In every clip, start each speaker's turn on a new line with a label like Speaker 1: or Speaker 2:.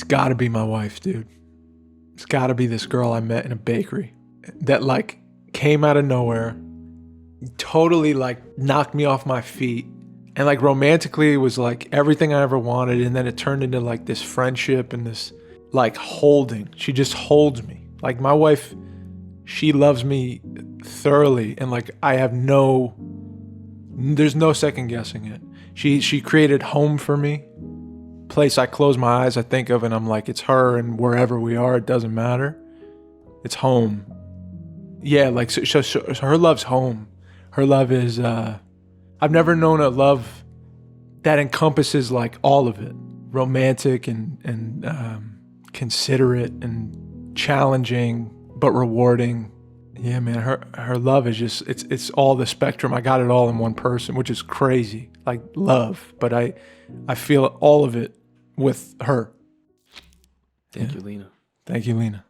Speaker 1: It's got to be my wife, dude. It's got to be this girl I met in a bakery that like came out of nowhere, totally like knocked me off my feet, and like romantically it was like everything I ever wanted, and then it turned into like this friendship and this like holding. She just holds me. Like my wife, she loves me thoroughly, and like I have there's no second guessing it. She created home for me. Place I close my eyes, I think of, and I'm like, it's her, and wherever we are, it doesn't matter. It's home. Yeah, like so her love's home. Her love is, I've never known a love that encompasses like all of it. Romantic and considerate and challenging, but rewarding. Yeah, man, her love is just, it's all the spectrum. I got it all in one person, which is crazy. Like love, but I feel all of it with her.
Speaker 2: Thank you, Lena.
Speaker 1: Thank you, Lena.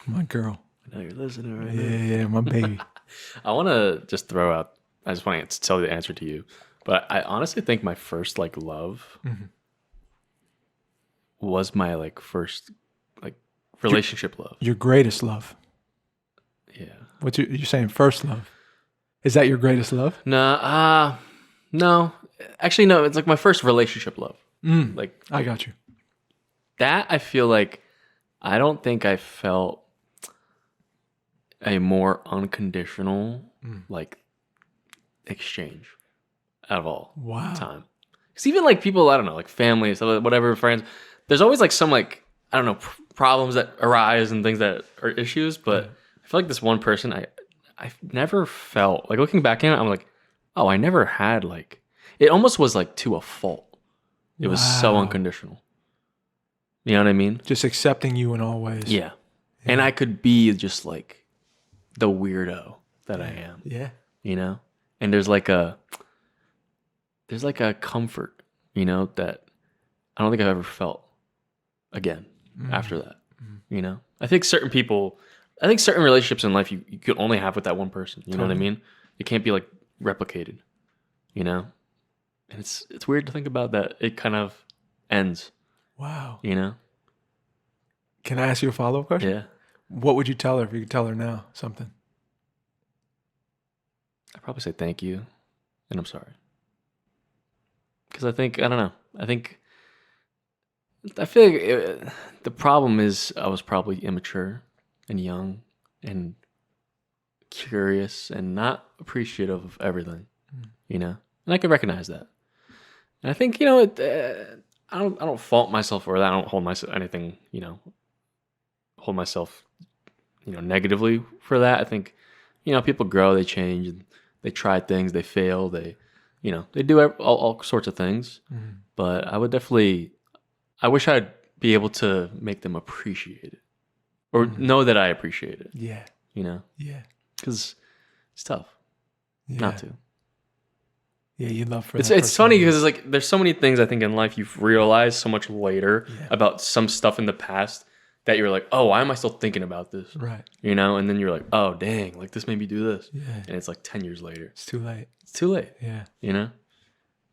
Speaker 1: My girl.
Speaker 2: I know you're listening right now.
Speaker 1: Yeah, my baby.
Speaker 2: I want to just throw out, I just want to tell the answer to you, but I honestly think my first like love was my like first like relationship love.
Speaker 1: Your greatest love.
Speaker 2: Yeah.
Speaker 1: What's you're saying first love? Is that your greatest love?
Speaker 2: No. Actually, no. It's like my first relationship love. Like
Speaker 1: I got you.
Speaker 2: that. I feel like I don't think I felt a more unconditional like exchange out of all time. Because even like people, I don't know, like family, so whatever, friends. There's always like some like I don't know problems that arise and things that are issues, but I feel like this one person I've never felt like looking back in it, I'm like, oh, I never had like it almost was like to a fault. It was so unconditional. You know what I mean?
Speaker 1: Just accepting you in all ways.
Speaker 2: Yeah. And I could be just like the weirdo that I am.
Speaker 1: Yeah.
Speaker 2: You know? And there's like a comfort, you know, that I don't think I've ever felt again after that. You know? I think certain relationships in life you could only have with that one person. You know what I mean? It can't be like replicated. You know? And it's weird to think about that it kind of ends.
Speaker 1: Wow.
Speaker 2: You know?
Speaker 1: Can I ask you a follow-up question?
Speaker 2: Yeah.
Speaker 1: What would you tell her if you could tell her now something?
Speaker 2: I'd probably say thank you and I'm sorry. Because I don't know. I feel like the problem is I was probably immature and young and curious and not appreciative of everything, you know? And I can recognize that. And I think, you know, I don't fault myself for that. I don't hold myself negatively for that. I think, you know, people grow, they change, they try things, they fail, they do all sorts of things. But I wish I'd be able to make them appreciate it or know that I appreciate it.
Speaker 1: Yeah.
Speaker 2: You know?
Speaker 1: Yeah.
Speaker 2: Because it's tough not to.
Speaker 1: Yeah, you'd love for
Speaker 2: It's funny because it's like there's so many things I think in life you've realized so much later about some stuff in the past that you're like, oh, why am I still thinking about this?
Speaker 1: Right.
Speaker 2: You know, and then you're like, oh, dang, like this made me do this.
Speaker 1: Yeah.
Speaker 2: And it's like 10 years later.
Speaker 1: It's too late.
Speaker 2: It's too late.
Speaker 1: Yeah.
Speaker 2: You know?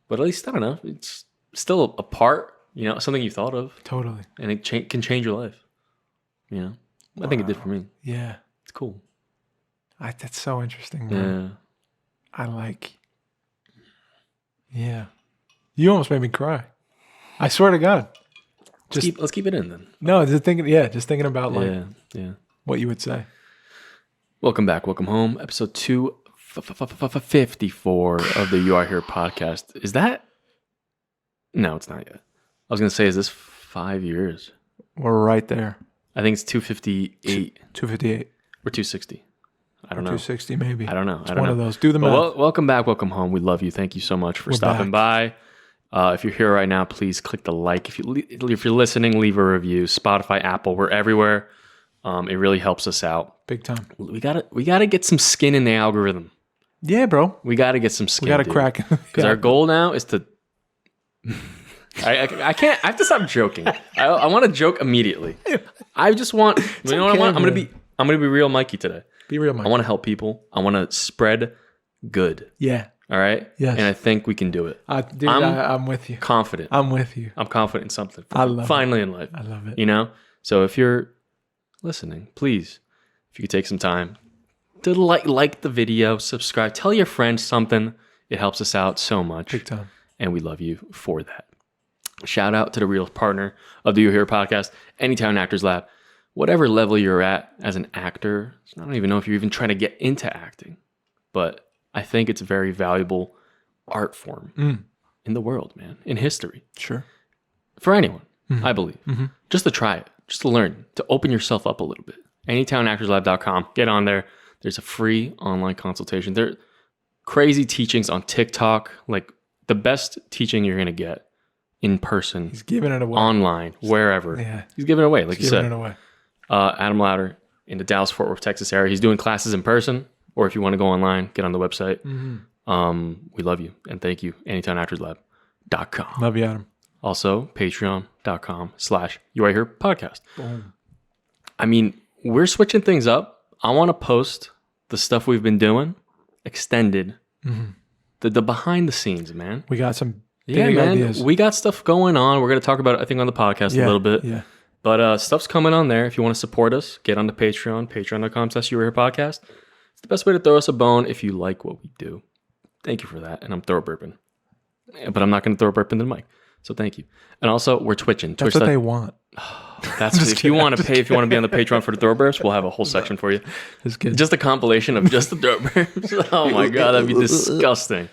Speaker 2: But at least, I don't know, it's still a part, you know, something you thought of.
Speaker 1: Totally.
Speaker 2: And it can change your life. You know? I think it did for me.
Speaker 1: Yeah.
Speaker 2: It's cool.
Speaker 1: That's so interesting, man.
Speaker 2: Yeah.
Speaker 1: Yeah. You almost made me cry. I swear to God.
Speaker 2: Let's keep it in then.
Speaker 1: No, just thinking about like what you would say.
Speaker 2: Welcome back. Welcome home. Episode 254 of the You Are Here podcast. Is that? No, it's not yet. I was going to say, is this 5 years?
Speaker 1: We're right there.
Speaker 2: I think it's 258.
Speaker 1: 258.
Speaker 2: Or 260. I don't know.
Speaker 1: 260 maybe.
Speaker 2: I don't know.
Speaker 1: It's one of those. Do the math.
Speaker 2: Welcome back. Welcome home. We love you. Thank you so much for stopping by. If you're here right now, please click the like. If you're listening, leave a review. Spotify, Apple, we're everywhere. It really helps us out.
Speaker 1: Big time.
Speaker 2: We gotta get some skin in the algorithm.
Speaker 1: Yeah, bro.
Speaker 2: We gotta get some skin.
Speaker 1: We gotta crack.
Speaker 2: Because our goal now is to. I can't. I have to stop joking. I want to joke immediately. I just want. You know what I want? I'm gonna be real, Mikey, today.
Speaker 1: Be real, Mikey.
Speaker 2: I want to help people. I want to spread good.
Speaker 1: Yeah.
Speaker 2: All right.
Speaker 1: Yes.
Speaker 2: And I think we can do it.
Speaker 1: Dude, I'm with you.
Speaker 2: Confident.
Speaker 1: I'm with you.
Speaker 2: I'm confident in something.
Speaker 1: I love
Speaker 2: finally in life.
Speaker 1: I love it.
Speaker 2: You know? So if you're listening, please, if you could take some time to like the video, subscribe, tell your friends something. It helps us out so much.
Speaker 1: Big time. And
Speaker 2: we love you for that. Shout out to the real partner of the You Here podcast, Anytown Actors Lab. Whatever level you're at as an actor, I don't even know if you're even trying to get into acting, but I think it's a very valuable art form in the world, man, in history.
Speaker 1: Sure.
Speaker 2: For anyone, I believe. Just to try it, just to learn, to open yourself up a little bit. AnytownActorsLab.com. Get on there. There's a free online consultation. There are crazy teachings on TikTok, like the best teaching you're going to get in person.
Speaker 1: He's giving it away.
Speaker 2: Online, wherever.
Speaker 1: Yeah.
Speaker 2: He's giving it away, like you said.
Speaker 1: Giving it away.
Speaker 2: Adam Louder in the Dallas-Fort Worth, Texas area. He's doing classes in person, or if you want to go online, get on the website. We love you, and thank you. AnytownActorsLab.com.
Speaker 1: Love you, Adam.
Speaker 2: Also, patreon.com/YouAreHerePodcast.
Speaker 1: Boom.
Speaker 2: I mean, we're switching things up. I want to post the stuff we've been doing, extended, the behind the scenes, man.
Speaker 1: We got some big ideas.
Speaker 2: We got stuff going on. We're going to talk about it, I think, on the podcast a little bit.
Speaker 1: Yeah.
Speaker 2: But stuff's coming on there. If you want to support us, get on the Patreon, patreon.com/YouAreHerePodcast. It's the best way to throw us a bone if you like what we do. Thank you for that. And I'm throw burping. But I'm not going to throw burp into the mic. So thank you. And also, we're twitching.
Speaker 1: That's what they want.
Speaker 2: That's if you want to pay, if you want to be on the Patreon for the throw burps, we'll have a whole section for you.
Speaker 1: That's good.
Speaker 2: Just a compilation of just the throw burps. Oh my God, that'd be disgusting.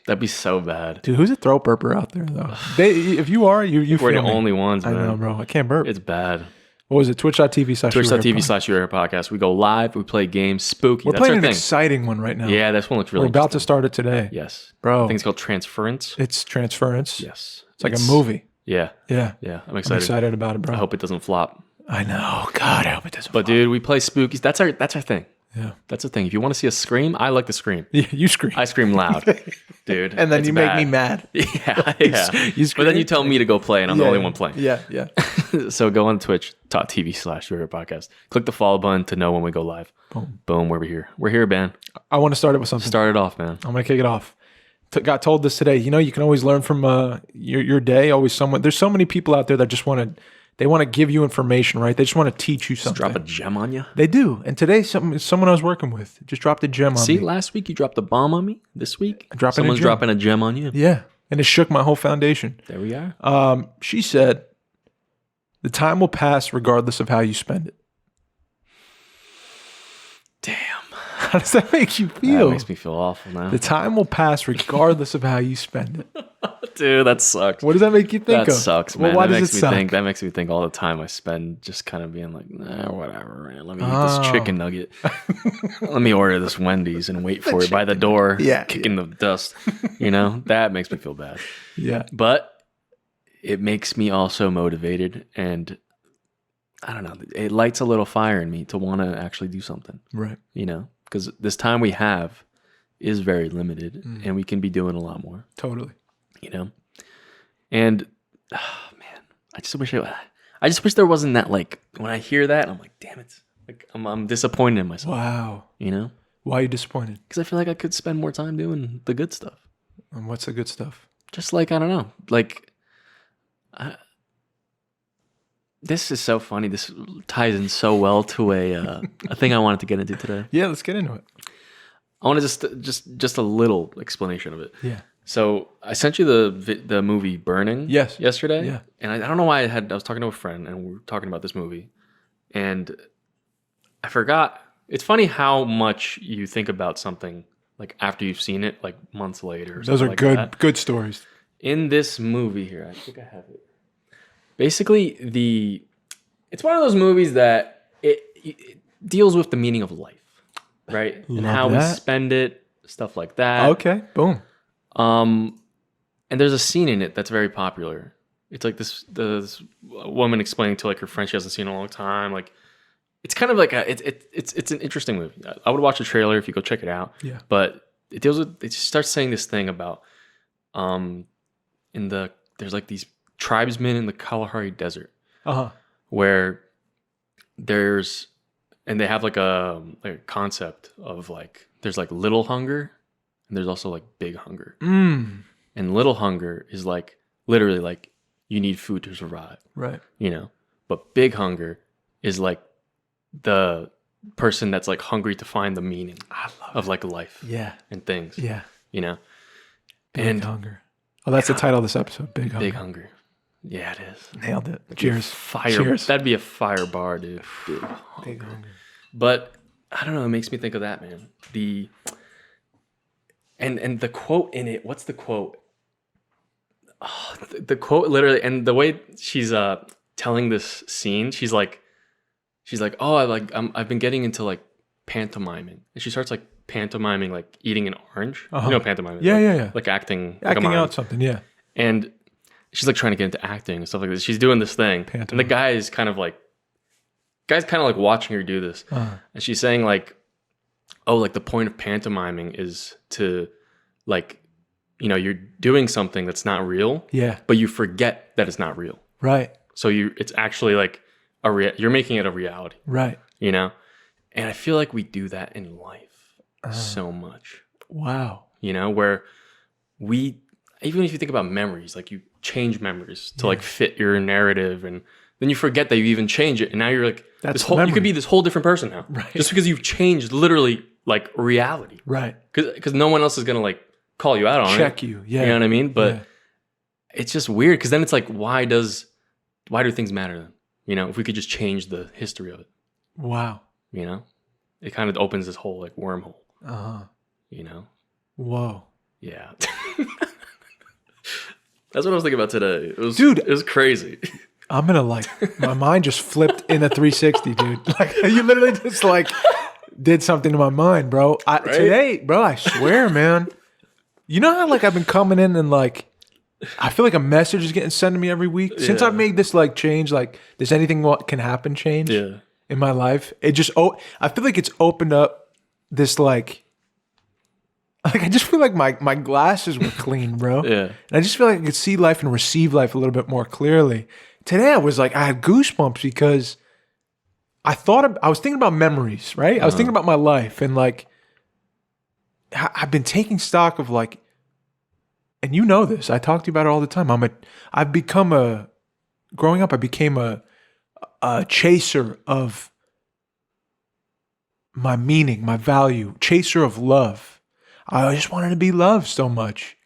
Speaker 2: That'd be so bad.
Speaker 1: Dude, who's a throw burper out there though? If you are, you
Speaker 2: We're the
Speaker 1: feel me.
Speaker 2: only ones, man.
Speaker 1: I know, bro. I can't burp.
Speaker 2: It's bad.
Speaker 1: What was it?
Speaker 2: Twitch.tv/YouAreHerePodcast. We go live. We play games. Spooky.
Speaker 1: We're
Speaker 2: That's
Speaker 1: playing
Speaker 2: our
Speaker 1: an
Speaker 2: thing.
Speaker 1: exciting one right now.
Speaker 2: Yeah, this one looks really
Speaker 1: We're about to start it today.
Speaker 2: Yes.
Speaker 1: Bro.
Speaker 2: I think it's called Transference.
Speaker 1: It's Transference.
Speaker 2: Yes.
Speaker 1: It's like a movie.
Speaker 2: Yeah.
Speaker 1: Yeah.
Speaker 2: Yeah. I'm
Speaker 1: I'm
Speaker 2: excited.
Speaker 1: excited about it, bro.
Speaker 2: I hope it doesn't flop.
Speaker 1: I know. God, I hope it doesn't.
Speaker 2: But dude, we play spookies. That's our thing.
Speaker 1: Yeah.
Speaker 2: That's the thing. If you want to see us scream, I like to scream.
Speaker 1: Yeah, you scream.
Speaker 2: I scream loud, dude.
Speaker 1: And then
Speaker 2: It's
Speaker 1: you make
Speaker 2: bad.
Speaker 1: me mad.
Speaker 2: Yeah.
Speaker 1: You
Speaker 2: But then you tell me to go play, and I'm the only one playing.
Speaker 1: Yeah, yeah.
Speaker 2: So go on twitch.tv/YouAreHerePodcast. Click the follow button to know when we go live. Boom. We're here. We're here, man.
Speaker 1: I want to start it with something.
Speaker 2: Start it off, man.
Speaker 1: I'm going to kick it off. Got told this today. You know, you can always learn from your day. Always someone. There's so many people out there that just want to give you information, right? They just want to teach you something.
Speaker 2: Drop a gem on you.
Speaker 1: They do. And today, someone I was working with just dropped a gem on
Speaker 2: See,
Speaker 1: me.
Speaker 2: last week you dropped a bomb on me. This week,
Speaker 1: Dropping a
Speaker 2: someone's
Speaker 1: gem.
Speaker 2: dropping a gem on you.
Speaker 1: Yeah. And it shook my whole foundation.
Speaker 2: There we are.
Speaker 1: She said, the time will pass regardless of how you spend it.
Speaker 2: Damn.
Speaker 1: How does that make you feel?
Speaker 2: That makes me feel awful now.
Speaker 1: The time will pass regardless of how you spend it.
Speaker 2: Dude, that sucks.
Speaker 1: What does that make you think
Speaker 2: That
Speaker 1: of?
Speaker 2: sucks,
Speaker 1: Well,
Speaker 2: man.
Speaker 1: why
Speaker 2: that
Speaker 1: does
Speaker 2: makes
Speaker 1: it
Speaker 2: me
Speaker 1: suck?
Speaker 2: think. That makes me think all the time I spend just kind of being like, nah, whatever, man. Let me eat this chicken nugget. Let me order this Wendy's and wait for it by the door, kicking the dust. You know, that makes me feel bad.
Speaker 1: Yeah.
Speaker 2: But it makes me also motivated, and I don't know. It lights a little fire in me to want to actually do something.
Speaker 1: Right.
Speaker 2: You know, because this time we have is very limited, and we can be doing a lot more.
Speaker 1: Totally.
Speaker 2: You know, and man, I just wish there wasn't that, like, when I hear that, I'm like, damn it, like I'm disappointed in myself.
Speaker 1: Wow.
Speaker 2: You know,
Speaker 1: Why are you disappointed?
Speaker 2: because I feel like I could spend more time doing the good stuff.
Speaker 1: And what's the good stuff?
Speaker 2: Just like, I don't know, like, this is so funny. This ties in so well to a thing I wanted to get into today.
Speaker 1: Yeah, let's get into it.
Speaker 2: I want to just a little explanation of it.
Speaker 1: Yeah.
Speaker 2: So I sent you the movie Burning.
Speaker 1: Yes.
Speaker 2: Yesterday.
Speaker 1: Yeah.
Speaker 2: And I don't know why I was talking to a friend and we were talking about this movie, and I forgot. It's funny how much you think about something like after you've seen it, like months later. Or
Speaker 1: Those are
Speaker 2: something like that.
Speaker 1: good stories.
Speaker 2: In this movie here, I think I have it. Basically, it's one of those movies that it deals with the meaning of life, right? And
Speaker 1: Love
Speaker 2: how we
Speaker 1: that.
Speaker 2: spend it, stuff like that.
Speaker 1: Okay. Boom.
Speaker 2: And there's a scene in it that's very popular. It's like this woman explaining to, like, her friend she hasn't seen in a long time. Like, it's kind of like it's an interesting movie. I would watch the trailer if you go check it out.
Speaker 1: Yeah.
Speaker 2: But it starts saying this thing about there's like these tribesmen in the Kalahari Desert
Speaker 1: Uh-huh.
Speaker 2: where they have like a concept of, like, there's like little hunger and there's also like big hunger.
Speaker 1: Mm.
Speaker 2: And little hunger is like literally like you need food to survive,
Speaker 1: Right.
Speaker 2: you know? But big hunger is like the person that's like hungry to find the meaning
Speaker 1: I love
Speaker 2: of like life
Speaker 1: Yeah.
Speaker 2: and things,
Speaker 1: Yeah.
Speaker 2: you know?
Speaker 1: Big
Speaker 2: And
Speaker 1: hunger. Oh, that's the title of this episode. Big hunger.
Speaker 2: big hunger. Yeah, it is.
Speaker 1: Nailed it. Cheers.
Speaker 2: Fire.
Speaker 1: Cheers.
Speaker 2: That'd be a fire bar, dude. Big hunger.
Speaker 1: Big hunger.
Speaker 2: But I don't know. It makes me think of that, man. And the quote in it. What's the quote? Oh, the quote literally, and the way she's telling this scene, she's like, oh, I've been getting into like pantomiming, and she starts like pantomiming, like eating an orange.
Speaker 1: Uh-huh.
Speaker 2: You know, pantomiming.
Speaker 1: Yeah,
Speaker 2: like,
Speaker 1: yeah.
Speaker 2: Like acting, like a
Speaker 1: Acting
Speaker 2: mime.
Speaker 1: out something. Yeah.
Speaker 2: And she's like trying to get into acting and stuff like this. She's doing this thing, and the guy's kind of like watching her do this, and she's saying like, oh, like the point of pantomiming is to like, you know, you're doing something that's not real,
Speaker 1: Yeah.
Speaker 2: but you forget that it's not real.
Speaker 1: Right.
Speaker 2: So it's actually like you're making it a reality,
Speaker 1: Right.
Speaker 2: you know? And I feel like we do that in life so much,
Speaker 1: Wow.
Speaker 2: you know, where even if you think about memories, like you change memories to like fit your narrative, and then you forget that you even change it. And now you're like,
Speaker 1: That's
Speaker 2: you
Speaker 1: memory.
Speaker 2: could be this whole different person now.
Speaker 1: Right.
Speaker 2: Just because you've changed literally like reality.
Speaker 1: Right.
Speaker 2: Because no one else is going to like call you out on it.
Speaker 1: Check you. Yeah.
Speaker 2: You know what I mean? But
Speaker 1: Yeah.
Speaker 2: it's just weird because then it's like, why do things matter then? You know, if we could just change the history of it,
Speaker 1: Wow.
Speaker 2: you know, it kind of opens this whole like wormhole, you know?
Speaker 1: Whoa.
Speaker 2: Yeah. That's what I was thinking about today.
Speaker 1: Dude.
Speaker 2: It was crazy.
Speaker 1: I'm gonna like my mind just flipped in a 360, dude. Like you literally just like did something to my mind, bro. Today, bro, I swear, man. You know how like I've been coming in and like I feel like a message is getting sent to me every week since
Speaker 2: Yeah.
Speaker 1: I've made this like change. Like, does anything what can happen change
Speaker 2: Yeah.
Speaker 1: in my life? It just I feel like it's opened up this like I just feel like my glasses were clean, bro.
Speaker 2: Yeah.
Speaker 1: And I just feel like I could see life and receive life a little bit more clearly. Today I was like, I had goosebumps because I was thinking about memories, right? I was thinking about my life and like, I've been taking stock of like, and you know this, I talk to you about it all the time. Growing up, I became a chaser of my meaning, my value, chaser of love. I just wanted to be loved so much.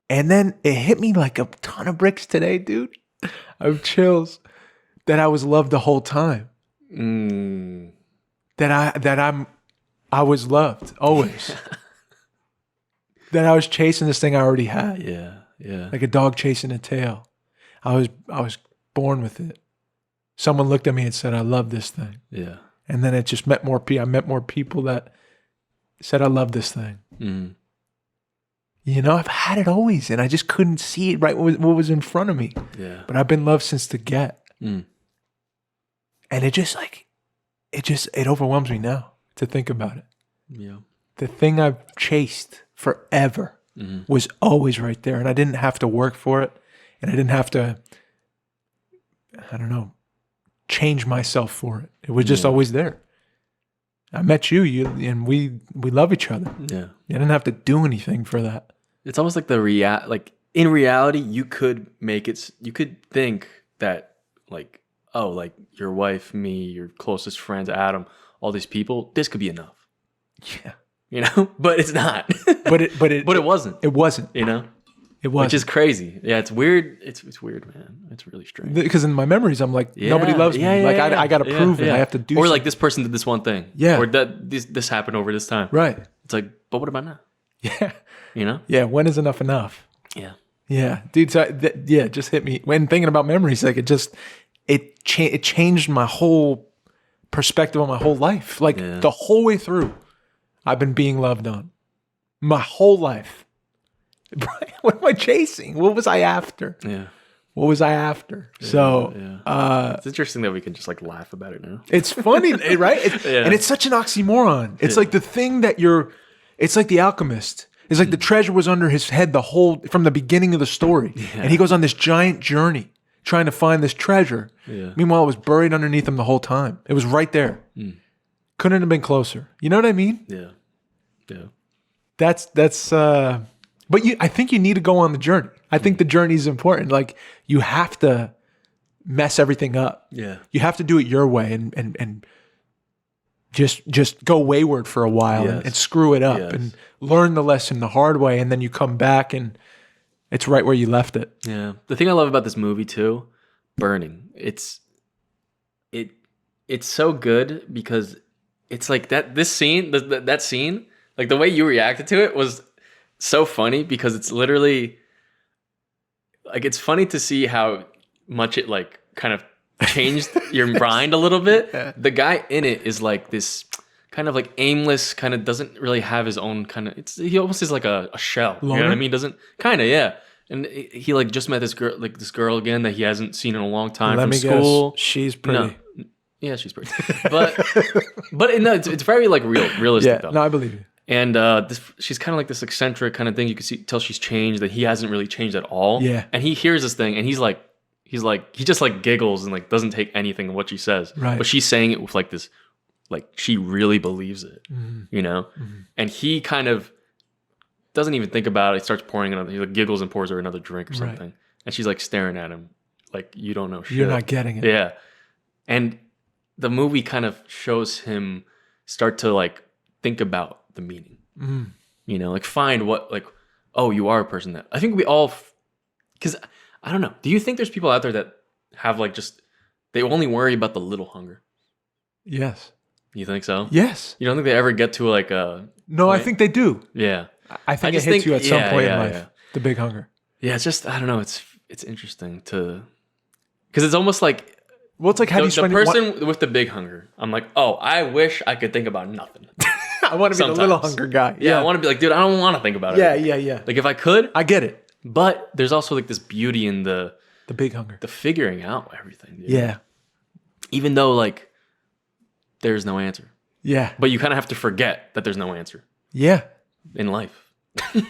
Speaker 1: And then it hit me like a ton of bricks today, dude. Of chills that I was loved the whole time. That I was loved always. That I was chasing this thing I already had.
Speaker 2: Yeah. Yeah.
Speaker 1: Like a dog chasing a tail. I was born with it. Someone looked at me and said, I love this thing.
Speaker 2: Yeah.
Speaker 1: And then it just met more people. I met more people that said, I love this thing. You know, I've had it always, and I just couldn't see it right what was in front of me.
Speaker 2: Yeah.
Speaker 1: But I've been loved since the get. And it just like, it overwhelms me now to think about it.
Speaker 2: Yeah.
Speaker 1: The thing I've chased forever was always right there. And I didn't have to work for it. And I didn't have to, I don't know, change myself for it. It was just always there. I met you, and we love each other.
Speaker 2: Yeah.
Speaker 1: You didn't have to do anything for that.
Speaker 2: It's almost like like in reality, you could think that like, oh, like your wife, me, your closest friends, Adam, all these people, this could be enough.
Speaker 1: Yeah.
Speaker 2: You know? But it's not.
Speaker 1: But it
Speaker 2: wasn't.
Speaker 1: It wasn't.
Speaker 2: You know?
Speaker 1: It wasn't.
Speaker 2: Which is crazy. Yeah, it's weird. It's weird, man. It's really strange.
Speaker 1: Because in my memories, I'm like, nobody loves me. I got to prove it. I have to do
Speaker 2: Or
Speaker 1: something.
Speaker 2: like this person did this one thing.
Speaker 1: Yeah.
Speaker 2: Or that this happened over this time.
Speaker 1: Right.
Speaker 2: It's like, but what about now?
Speaker 1: Yeah.
Speaker 2: You know?
Speaker 1: Yeah. When is enough enough?
Speaker 2: Yeah.
Speaker 1: Yeah. Dude, so it just hit me. When thinking about memories, like it changed my whole perspective on my whole life. Like the whole way through, I've been being loved on. My whole life. What am I chasing? What was I after?
Speaker 2: Yeah.
Speaker 1: What was I after? So,
Speaker 2: it's interesting that we can just like laugh about it now.
Speaker 1: it's funny, right? And it's such an oxymoron. It's like the thing that it's like the alchemist. It's like the treasure was under his head from the beginning of the story. Yeah. And he goes on this giant journey trying to find this treasure. Yeah. Meanwhile, it was buried underneath him the whole time. It was right there. Couldn't have been closer. You know what I mean?
Speaker 2: Yeah. Yeah.
Speaker 1: That's but I think you need to go on the journey. I think the journey is important. Like you have to mess everything up.
Speaker 2: Yeah.
Speaker 1: You have to do it your way and just go wayward for a while and screw it up and learn the lesson the hard way, and then you come back and it's right where you left it.
Speaker 2: Yeah. The thing I love about this movie too, Burning, it's so good because it's like that scene, like the way you reacted to it was so funny because it's literally like, it's funny to see how much it like kind of changed your mind a little bit.
Speaker 1: Yeah.
Speaker 2: The guy in it is like this kind of like aimless, kind of doesn't really have his own kind of, he almost is like a shell. You know what I mean? Doesn't kind of, yeah. And he like just met this girl again that he hasn't seen in a long time from school.
Speaker 1: Guess, she's pretty.
Speaker 2: No. Yeah, she's pretty. But no, it's very like realistic though.
Speaker 1: No, I believe you.
Speaker 2: And she's kind of like this eccentric kind of thing. You can tell she's changed, that he hasn't really changed at all.
Speaker 1: Yeah.
Speaker 2: And he hears this thing, and he just like giggles and like doesn't take anything of what she says.
Speaker 1: Right.
Speaker 2: But she's saying it with like this, like she really believes it, you know. Mm-hmm. And he kind of doesn't even think about it. He starts pouring another. He like giggles and pours her another drink or something, right. And she's like staring at him, like you don't know shit.
Speaker 1: You're not getting it.
Speaker 2: Yeah. And the movie kind of shows him start to like think about the meaning, you know, like find what, like, oh, you are a person that I think we all, because I don't know. Do you think there's people out there that have like just, they only worry about the little hunger?
Speaker 1: Yes.
Speaker 2: You think so?
Speaker 1: Yes.
Speaker 2: You don't think they ever get to like a
Speaker 1: No,
Speaker 2: point?
Speaker 1: I think they do.
Speaker 2: Yeah.
Speaker 1: I think it hits you at some point in life. The big hunger.
Speaker 2: Yeah, it's just, I don't know. It's interesting to, because it's almost like,
Speaker 1: well, it's like how do you spend
Speaker 2: the person with the big hunger? I'm like, oh, I wish I could think about nothing.
Speaker 1: I want to be the little hunger guy.
Speaker 2: Yeah, I want to be like, dude, I don't want to think about it.
Speaker 1: Yeah.
Speaker 2: Like if I could,
Speaker 1: I get it.
Speaker 2: But there's also like this beauty in the
Speaker 1: big hunger,
Speaker 2: the figuring out everything. Dude.
Speaker 1: Yeah.
Speaker 2: Even though like there's no answer.
Speaker 1: Yeah.
Speaker 2: But you kind of have to forget that there's no answer.
Speaker 1: Yeah.
Speaker 2: In life.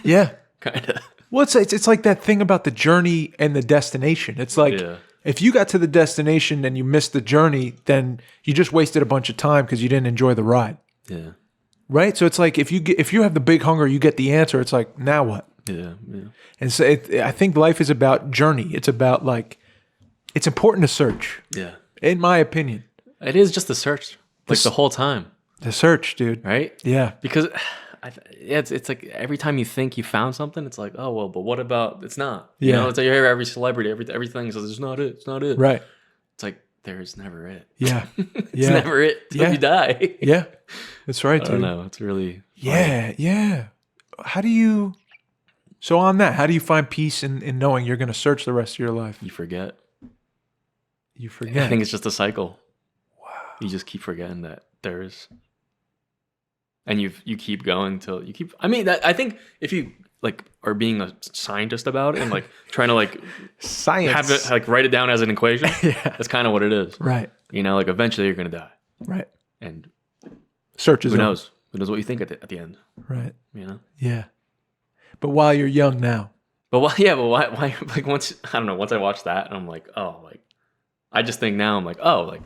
Speaker 1: Yeah.
Speaker 2: Kind of.
Speaker 1: Well, it's like that thing about the journey and the destination. It's like if you got to the destination and you missed the journey, then you just wasted a bunch of time because you didn't enjoy the ride.
Speaker 2: Yeah.
Speaker 1: Right. So it's like if you have the big hunger, you get the answer. It's like, now what?
Speaker 2: Yeah.
Speaker 1: And so I think life is about journey. It's about like, it's important to search.
Speaker 2: Yeah.
Speaker 1: In my opinion,
Speaker 2: it is just the search, like the whole time.
Speaker 1: The search, dude.
Speaker 2: Right?
Speaker 1: Yeah.
Speaker 2: Because it's like every time you think you found something, it's like, oh well, but what about it's not? You know, it's like you hear every celebrity, everything says it's not it. It's not it.
Speaker 1: Right.
Speaker 2: It's like there's never it.
Speaker 1: Yeah.
Speaker 2: It's never it till you die.
Speaker 1: Yeah. That's right, dude.
Speaker 2: I don't know. It's really
Speaker 1: funny. Yeah. How do you how do you find peace in knowing you're going to search the rest of your life?
Speaker 2: You forget.
Speaker 1: I
Speaker 2: think it's just a cycle. Wow. You just keep forgetting that there's, and you keep going till you keep. I mean, I think if you like are being a scientist about it and like trying to like
Speaker 1: science
Speaker 2: have it like write it down as an equation, that's kind of what it is.
Speaker 1: Right.
Speaker 2: You know, like eventually you're gonna die.
Speaker 1: Right.
Speaker 2: And
Speaker 1: search is
Speaker 2: who knows? Who knows what you think at the end?
Speaker 1: Right.
Speaker 2: You know.
Speaker 1: Yeah. But while you're young now.
Speaker 2: But why? Yeah. But why? Like once I don't know. Once I watch that, and I'm like, oh, like I just think now I'm like, oh, like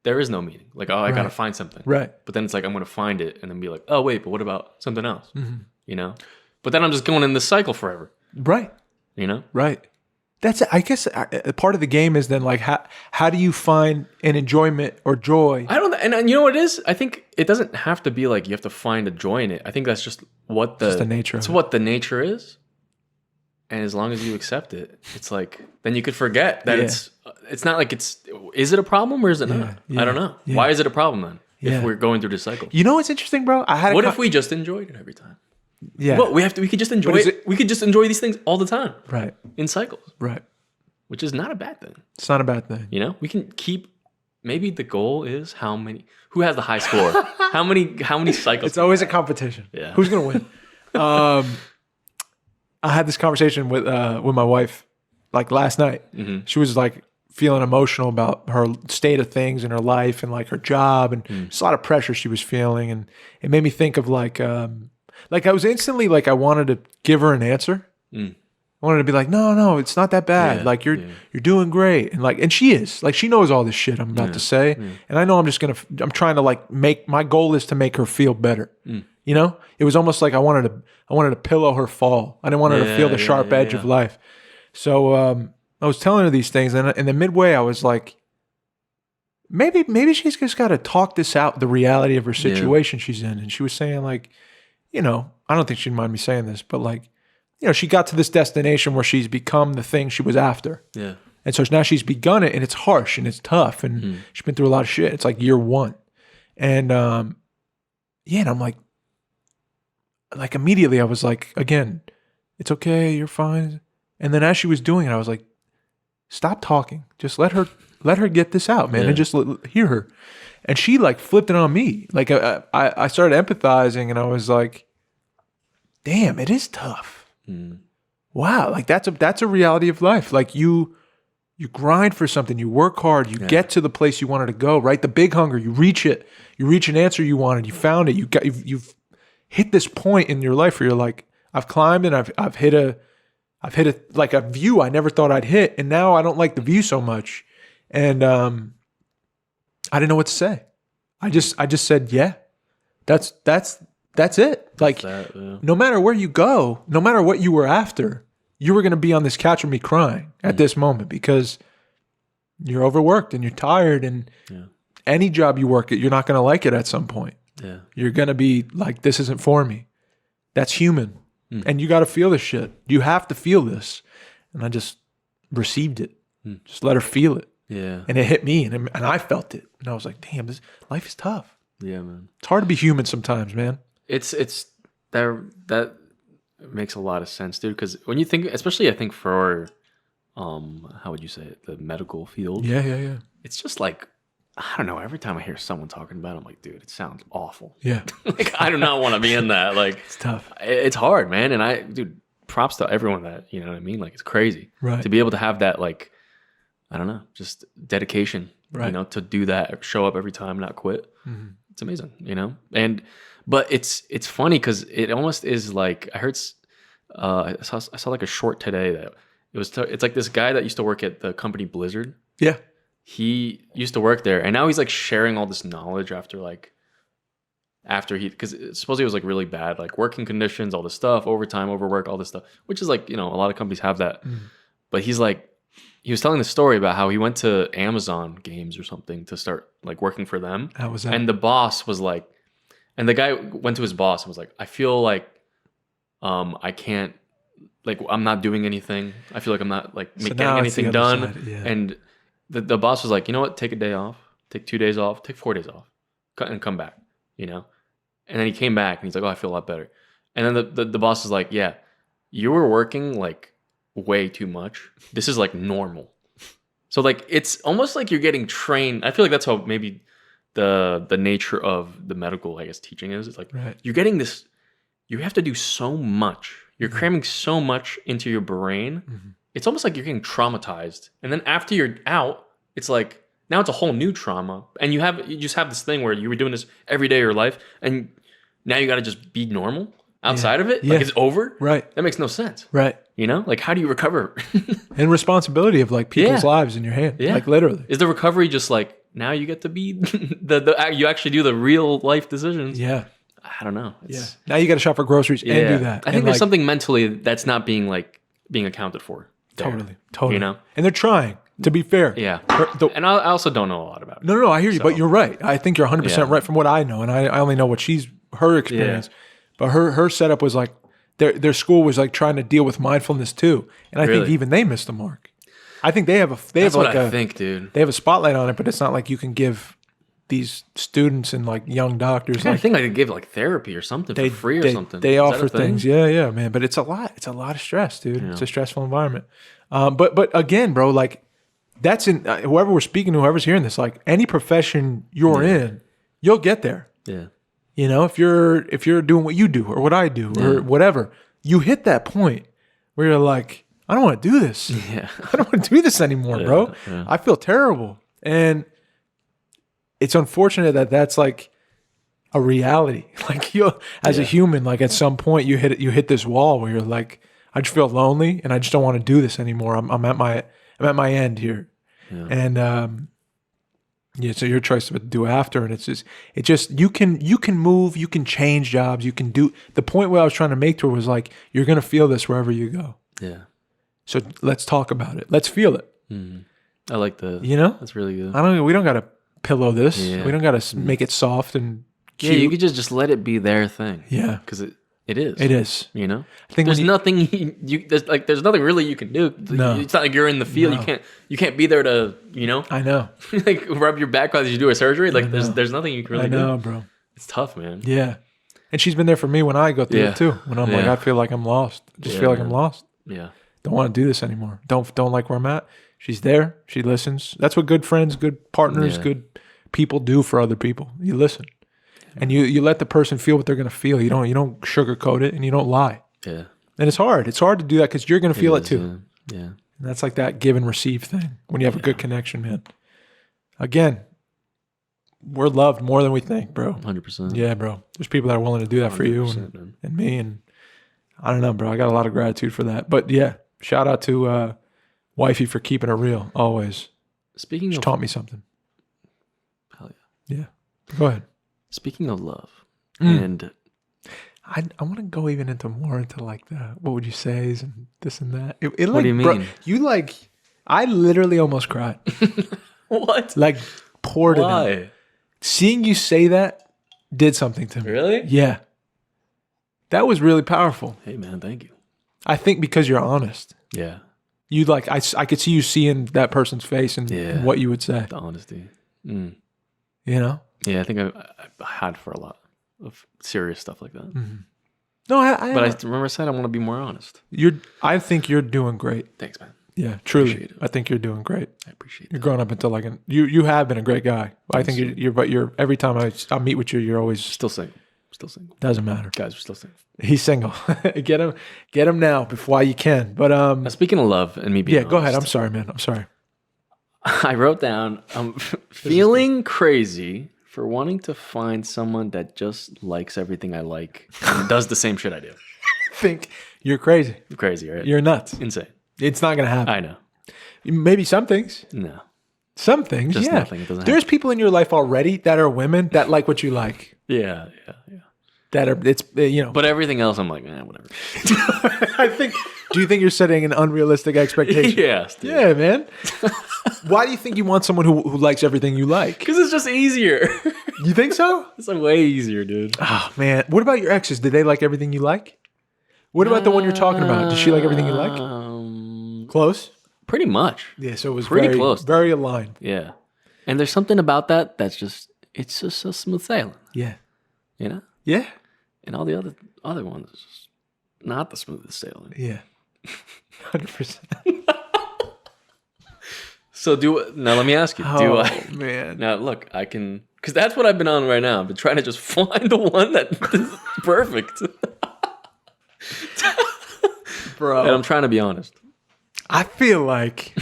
Speaker 2: there is no meaning. Like, oh, I gotta find something.
Speaker 1: Right.
Speaker 2: But then it's like I'm gonna find it and then be like, oh wait, but what about something else? You know. But then I'm just going in this cycle forever.
Speaker 1: Right.
Speaker 2: You know.
Speaker 1: Right. That's I guess part of the game is then like how do you find an enjoyment or joy?
Speaker 2: I don't, and you know what it is? I think it doesn't have to be like you have to find a joy in it. I think that's just what the nature. It's what the nature is. And as long as you accept it, it's like then you could forget that it's not like is it a problem or is it not? I don't know. Why is it a problem then? If we're going through this cycle.
Speaker 1: You know what's interesting, bro?
Speaker 2: What if we just enjoyed it every time?
Speaker 1: Yeah.
Speaker 2: Well, we could just enjoy it. We could just enjoy these things all the time.
Speaker 1: Right.
Speaker 2: In cycles.
Speaker 1: Right.
Speaker 2: Which is not a bad thing.
Speaker 1: It's not a bad thing.
Speaker 2: You know, we can keep. Maybe the goal is who has the high score? how many cycles?
Speaker 1: It's always a competition.
Speaker 2: Yeah.
Speaker 1: Who's gonna win? I had this conversation with my wife like last night. She was like feeling emotional about her state of things in her life and like her job and just a lot of pressure she was feeling, and it made me think of like I was instantly like I wanted to give her an answer. I wanted to be like, no, it's not that bad. Like you're doing great, and she is like she knows all this shit I'm about to say, and I know I'm trying to like my goal is to make her feel better. You know, it was almost like I wanted to pillow her fall. I didn't want her to feel the sharp edge of life. So I was telling her these things, and in the midway, I was like, maybe she's just got to talk this out, the reality of her situation she's in. And she was saying like, you know, I don't think she'd mind me saying this, but like, you know, she got to this destination where she's become the thing she was after.
Speaker 2: Yeah.
Speaker 1: And so now she's begun it, and it's harsh and it's tough, and she's been through a lot of shit. It's like year one. And yeah, and I'm like immediately I was like, again, it's okay, you're fine. And then as she was doing it, I was like, stop talking. Just let her get this out, man, and just hear her. And she like flipped it on me. Like I started empathizing, and I was like, damn, it is tough. Wow, like that's a reality of life. Like you grind for something, you work hard, you get to the place you wanted to go, right? The big hunger, you reach it, you reach an answer you wanted, you found it, you've hit this point in your life where you're like, I've climbed and I've hit a like a view I never thought I'd hit, and now I don't like the view so much. And I didn't know what to say. I just said, yeah, that's it. Like no matter where you go, no matter what you were after, you were going to be on this couch with me crying at this moment because you're overworked and you're tired, and any job you work at, you're not going to like it at some point. Yeah. You're going to be like, this isn't for me. That's human. And you got to feel this shit. You have to feel this. And I just received it. Just let her feel it. Yeah. And it hit me, and I felt it. And I was like, damn, this life is tough. Yeah, man. It's hard to be human sometimes, man.
Speaker 2: It's that makes a lot of sense, dude. Because when you think, especially I think for, how would you say it, the medical field?
Speaker 1: Yeah.
Speaker 2: It's just like, I don't know. Every time I hear someone talking about it, I'm like, dude, it sounds awful.
Speaker 1: Yeah.
Speaker 2: Like, I do not want to be in that. Like,
Speaker 1: it's tough.
Speaker 2: It's hard, man. And dude, props to everyone that, you know what I mean? Like, it's crazy.
Speaker 1: Right.
Speaker 2: To be able to have that, like, I don't know, just dedication, you know, to do that, show up every time, not quit. Mm-hmm. It's amazing, you know? But it's funny because it almost is like, I heard, I saw like a short today that it's like this guy that used to work at the company Blizzard.
Speaker 1: Yeah.
Speaker 2: He used to work there, and now he's like sharing all this knowledge after because supposedly it was like really bad, like working conditions, all this stuff, overtime, overwork, all this stuff, which is like, you know, a lot of companies have that. But he was telling the story about how he went to Amazon Games or something to start like working for them.
Speaker 1: How was that?
Speaker 2: And the boss was like, and the guy went to his boss and was like, I feel like I can't, like, I'm not doing anything. I feel like I'm not like getting anything done. Yeah. And the boss was like, you know what? Take a day off. Take 2 days off. Take 4 days off. And come back, you know? And then he came back and he's like, oh, I feel a lot better. And then the boss is like, yeah, you were working like way too much. This is like normal. So like, it's almost like you're getting trained. I feel like that's how maybe the nature of the medical, I guess, teaching is. It's like, you're getting this, you have to do so much. You're cramming so much into your brain. Mm-hmm. It's almost like you're getting traumatized. And then after you're out, it's like, now it's a whole new trauma. And you just have this thing where you were doing this every day of your life, and now you got to just be normal outside of it. Like it's over.
Speaker 1: Right.
Speaker 2: That makes no sense.
Speaker 1: Right.
Speaker 2: You know, like how do you recover?
Speaker 1: And responsibility of like people's lives in your hand. Yeah. Like literally.
Speaker 2: Is the recovery just like, now you get to be you actually do the real life decisions? Yeah. I don't know.
Speaker 1: Now you got to shop for groceries and do that.
Speaker 2: I think there's something mentally that's not being accounted for.
Speaker 1: Totally.
Speaker 2: You know?
Speaker 1: And they're trying, to be fair.
Speaker 2: Yeah. And I also don't know a lot about it.
Speaker 1: No, I hear you, but you're right. I think you're 100% right from what I know. And I only know what her experience. But her setup was like, their school was like trying to deal with mindfulness too. And I think even they missed the mark. I think they have I
Speaker 2: think, dude.
Speaker 1: They have a spotlight on it, but it's not like you can give these students and like young doctors.
Speaker 2: I think I could give like therapy or something for free or something.
Speaker 1: They offer things. Yeah, man. But it's a lot. It's a lot of stress, dude. Yeah. It's a stressful environment. But again, bro, like that's in whoever we're speaking to, whoever's hearing this, like any profession you're in, you'll get there. Yeah. You know, if you're doing what you do or what I do or whatever, you hit that point where you're like, I don't want to do this. Yeah. I don't want to do this anymore, bro. Yeah. I feel terrible. And it's unfortunate that that's like a reality. Like you, as a human, like at some point you hit this wall where you're like, I just feel lonely and I just don't want to do this anymore. I'm at my end here. Yeah. And Yeah, so your choice what to do after, and it just you can move, you can change jobs, you can do the point where I was trying to make to her was like you're gonna feel this wherever you go.
Speaker 2: Yeah.
Speaker 1: So let's talk about it. Let's feel it.
Speaker 2: I like the.
Speaker 1: You know,
Speaker 2: That's really good.
Speaker 1: we don't gotta pillow this.
Speaker 2: Yeah.
Speaker 1: We don't gotta make it soft and
Speaker 2: Yeah,
Speaker 1: cute.
Speaker 2: you could just let it be their thing.
Speaker 1: Yeah,
Speaker 2: Because it is.
Speaker 1: it is.
Speaker 2: You know,
Speaker 1: I think
Speaker 2: there's
Speaker 1: when
Speaker 2: nothing there's nothing really you can do.
Speaker 1: No.
Speaker 2: It's not like you're in the field.
Speaker 1: No.
Speaker 2: You can't be there to
Speaker 1: I know.
Speaker 2: like rub your back while you do a surgery. Like there's nothing you can really
Speaker 1: I know,
Speaker 2: do.
Speaker 1: bro.
Speaker 2: It's tough, man.
Speaker 1: Yeah, and she's been there for me when I go through
Speaker 2: Yeah.
Speaker 1: it too. When I'm like,
Speaker 2: Yeah.
Speaker 1: I feel like I'm lost. I just
Speaker 2: Yeah,
Speaker 1: feel like
Speaker 2: man.
Speaker 1: I'm lost.
Speaker 2: Yeah,
Speaker 1: Don't want to do this anymore. Don't like where I'm at. She's there. She listens. That's what good friends, good partners,
Speaker 2: Yeah.
Speaker 1: good people do for other people. You listen, and you let the person feel what they're gonna feel. You don't sugarcoat it, and you don't lie.
Speaker 2: yeah.
Speaker 1: And it's hard. It's hard to do that because you're gonna feel it
Speaker 2: is,
Speaker 1: too.
Speaker 2: Yeah.
Speaker 1: And that's like that give and receive thing. When you have a good connection, man. Again, we're loved more than we think, bro.
Speaker 2: 100%.
Speaker 1: Yeah, bro. There's people that are willing to do that for you
Speaker 2: 100%, man.
Speaker 1: and me, and I don't know, bro. I got a lot of gratitude for that. But yeah, shout out to wifey for keeping it real always.
Speaker 2: Speaking
Speaker 1: She
Speaker 2: of
Speaker 1: taught me something.
Speaker 2: hell yeah.
Speaker 1: Yeah. Go ahead.
Speaker 2: Speaking of love,
Speaker 1: Mm.
Speaker 2: and
Speaker 1: I want to go even into more into like the what would you say and this and that. It
Speaker 2: What
Speaker 1: like,
Speaker 2: do you
Speaker 1: bro,
Speaker 2: mean?
Speaker 1: you like I literally almost cried.
Speaker 2: what?
Speaker 1: Like poured it out.
Speaker 2: Why?
Speaker 1: Seeing you say that did something to me.
Speaker 2: Really?
Speaker 1: Yeah. That was really powerful.
Speaker 2: Hey, man, thank you.
Speaker 1: I think because you're honest.
Speaker 2: Yeah,
Speaker 1: You like I could see you seeing that person's face and
Speaker 2: Yeah.
Speaker 1: what you would say.
Speaker 2: the honesty. Mm.
Speaker 1: You know?
Speaker 2: Yeah, I think I had for a lot of serious stuff like that.
Speaker 1: No, I
Speaker 2: But I remember I said I want to be more honest.
Speaker 1: I think you're doing great.
Speaker 2: Thanks, man.
Speaker 1: Yeah, truly.
Speaker 2: Appreciate it.
Speaker 1: I think you're doing great.
Speaker 2: I appreciate
Speaker 1: You're
Speaker 2: that.
Speaker 1: growing up into like you have been a great guy. I think you're every time I meet with you, you're always
Speaker 2: Still single. Still single.
Speaker 1: doesn't matter.
Speaker 2: Guys, we're still single.
Speaker 1: He's single. get him now before you can. But
Speaker 2: Now, speaking of love and me being
Speaker 1: yeah, go ahead. I'm
Speaker 2: honest,
Speaker 1: sorry, man. I'm sorry.
Speaker 2: I wrote down, I'm feeling crazy for wanting to find someone that just likes everything I like and does the same shit I do.
Speaker 1: Think you're crazy.
Speaker 2: Crazy, right?
Speaker 1: You're nuts.
Speaker 2: Insane.
Speaker 1: It's not gonna happen.
Speaker 2: I know.
Speaker 1: Maybe some things.
Speaker 2: No.
Speaker 1: Some things,
Speaker 2: Just
Speaker 1: yeah.
Speaker 2: nothing. It doesn't
Speaker 1: There's people in your life already that are women that like what you like.
Speaker 2: Yeah.
Speaker 1: That are it's
Speaker 2: But everything else, I'm like, whatever.
Speaker 1: I think. Do you think you're setting an unrealistic expectation?
Speaker 2: Yes. Dude.
Speaker 1: Yeah, man. Why do you think you want someone who likes everything you like?
Speaker 2: Because it's just easier.
Speaker 1: You think so?
Speaker 2: It's like way easier, dude.
Speaker 1: Oh man. What about your exes? Did they like everything you like? What about the one you're talking about? Does she like everything you like? Close.
Speaker 2: Pretty much.
Speaker 1: Yeah. So it was
Speaker 2: Pretty
Speaker 1: very
Speaker 2: close.
Speaker 1: very aligned.
Speaker 2: Yeah. And there's something about that that's just, it's just so smooth sailing,
Speaker 1: Yeah.
Speaker 2: you know?
Speaker 1: Yeah.
Speaker 2: And all the other ones is just not the smoothest sailing.
Speaker 1: Yeah. 100%.
Speaker 2: So now let me ask you, do
Speaker 1: Oh
Speaker 2: I,
Speaker 1: man.
Speaker 2: now look, I can, because that's what I've been on right now. I've been trying to just find the one that is perfect.
Speaker 1: Bro.
Speaker 2: And I'm trying to be honest.
Speaker 1: I feel like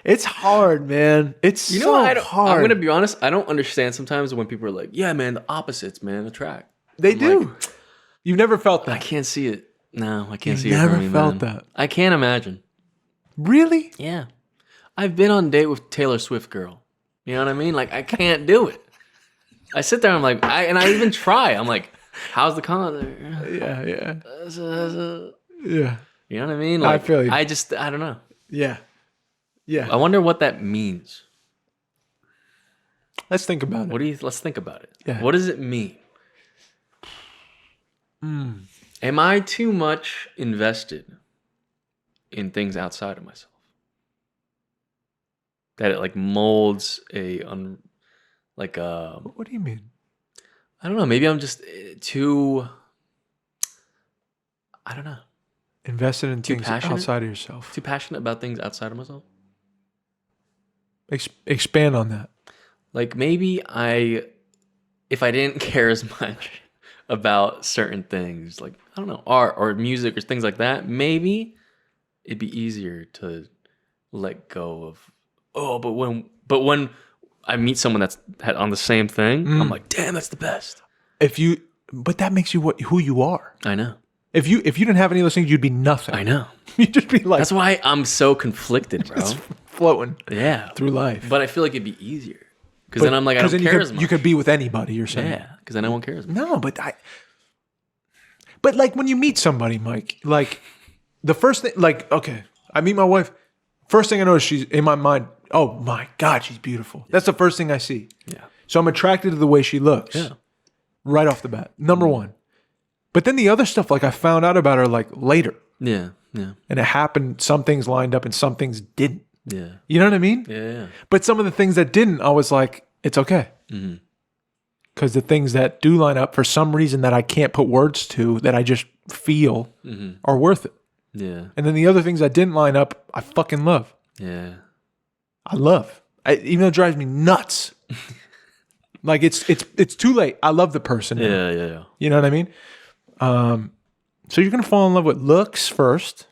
Speaker 1: it's hard, man. It's
Speaker 2: You know,
Speaker 1: so
Speaker 2: I'm
Speaker 1: hard.
Speaker 2: going to be honest. I don't understand sometimes when people are like, yeah, man, the opposites, man, attract.
Speaker 1: They
Speaker 2: I'm
Speaker 1: do.
Speaker 2: like,
Speaker 1: You've never felt
Speaker 2: I
Speaker 1: that.
Speaker 2: can't see it. No, I can't
Speaker 1: You've
Speaker 2: see it.
Speaker 1: never
Speaker 2: for me,
Speaker 1: felt
Speaker 2: man.
Speaker 1: that.
Speaker 2: I can't imagine.
Speaker 1: Really?
Speaker 2: Yeah. I've been on a date with Taylor Swift girl. You know what I mean? Like, I can't do it. I sit there, I'm like, I even try. I'm like, how's the concert?
Speaker 1: Yeah, yeah.
Speaker 2: You
Speaker 1: Yeah.
Speaker 2: know what I mean?
Speaker 1: I
Speaker 2: Like,
Speaker 1: feel you.
Speaker 2: I don't know.
Speaker 1: Yeah. Yeah.
Speaker 2: I wonder what that means.
Speaker 1: Let's think about it.
Speaker 2: Let's think about it.
Speaker 1: Yeah.
Speaker 2: What does it mean? Am I too much invested in things outside of myself? That it like molds
Speaker 1: What do you mean?
Speaker 2: I don't know, maybe I'm just too, I don't know,
Speaker 1: Invested in things
Speaker 2: passionate?
Speaker 1: outside of yourself.
Speaker 2: too passionate about things outside of myself.
Speaker 1: Expand on that.
Speaker 2: Like maybe if I didn't care as much about certain things, like, I don't know, art or music or things like that, maybe it'd be easier to let go of, but when I meet someone that's on the same thing, I'm like, damn, that's the best.
Speaker 1: But that makes you who you are.
Speaker 2: I know.
Speaker 1: If you didn't have any of those things, you'd be nothing.
Speaker 2: I know.
Speaker 1: You'd just be like
Speaker 2: That's why I'm so conflicted, bro.
Speaker 1: just floating
Speaker 2: Yeah.
Speaker 1: through life.
Speaker 2: But I feel like it'd be easier. Because then I'm like, I don't care as much.
Speaker 1: You could be with anybody. You're saying,
Speaker 2: Yeah. Because then I won't care as much.
Speaker 1: no, but like when you meet somebody, Mike, like the first thing, like okay, I meet my wife. First thing I notice, she's in my mind. Oh my God, she's beautiful. That's the first thing I see.
Speaker 2: Yeah.
Speaker 1: So I'm attracted to the way she looks.
Speaker 2: Yeah.
Speaker 1: Right off the bat, number one. But then the other stuff, like I found out about her like later,
Speaker 2: Yeah. Yeah.
Speaker 1: and it happened. Some things lined up, and some things didn't.
Speaker 2: Yeah.
Speaker 1: You know what I mean?
Speaker 2: Yeah.
Speaker 1: But some of the things that didn't, I was like, it's okay. Because the things that do line up, for some reason that I can't put words to, that I just feel are worth it.
Speaker 2: Yeah.
Speaker 1: And then the other things that didn't line up, I fucking love.
Speaker 2: Yeah.
Speaker 1: I love. Even though it drives me nuts. Like it's too late. I love the person. now.
Speaker 2: Yeah. Yeah. Yeah.
Speaker 1: You know what I mean? So you're gonna fall in love with looks first,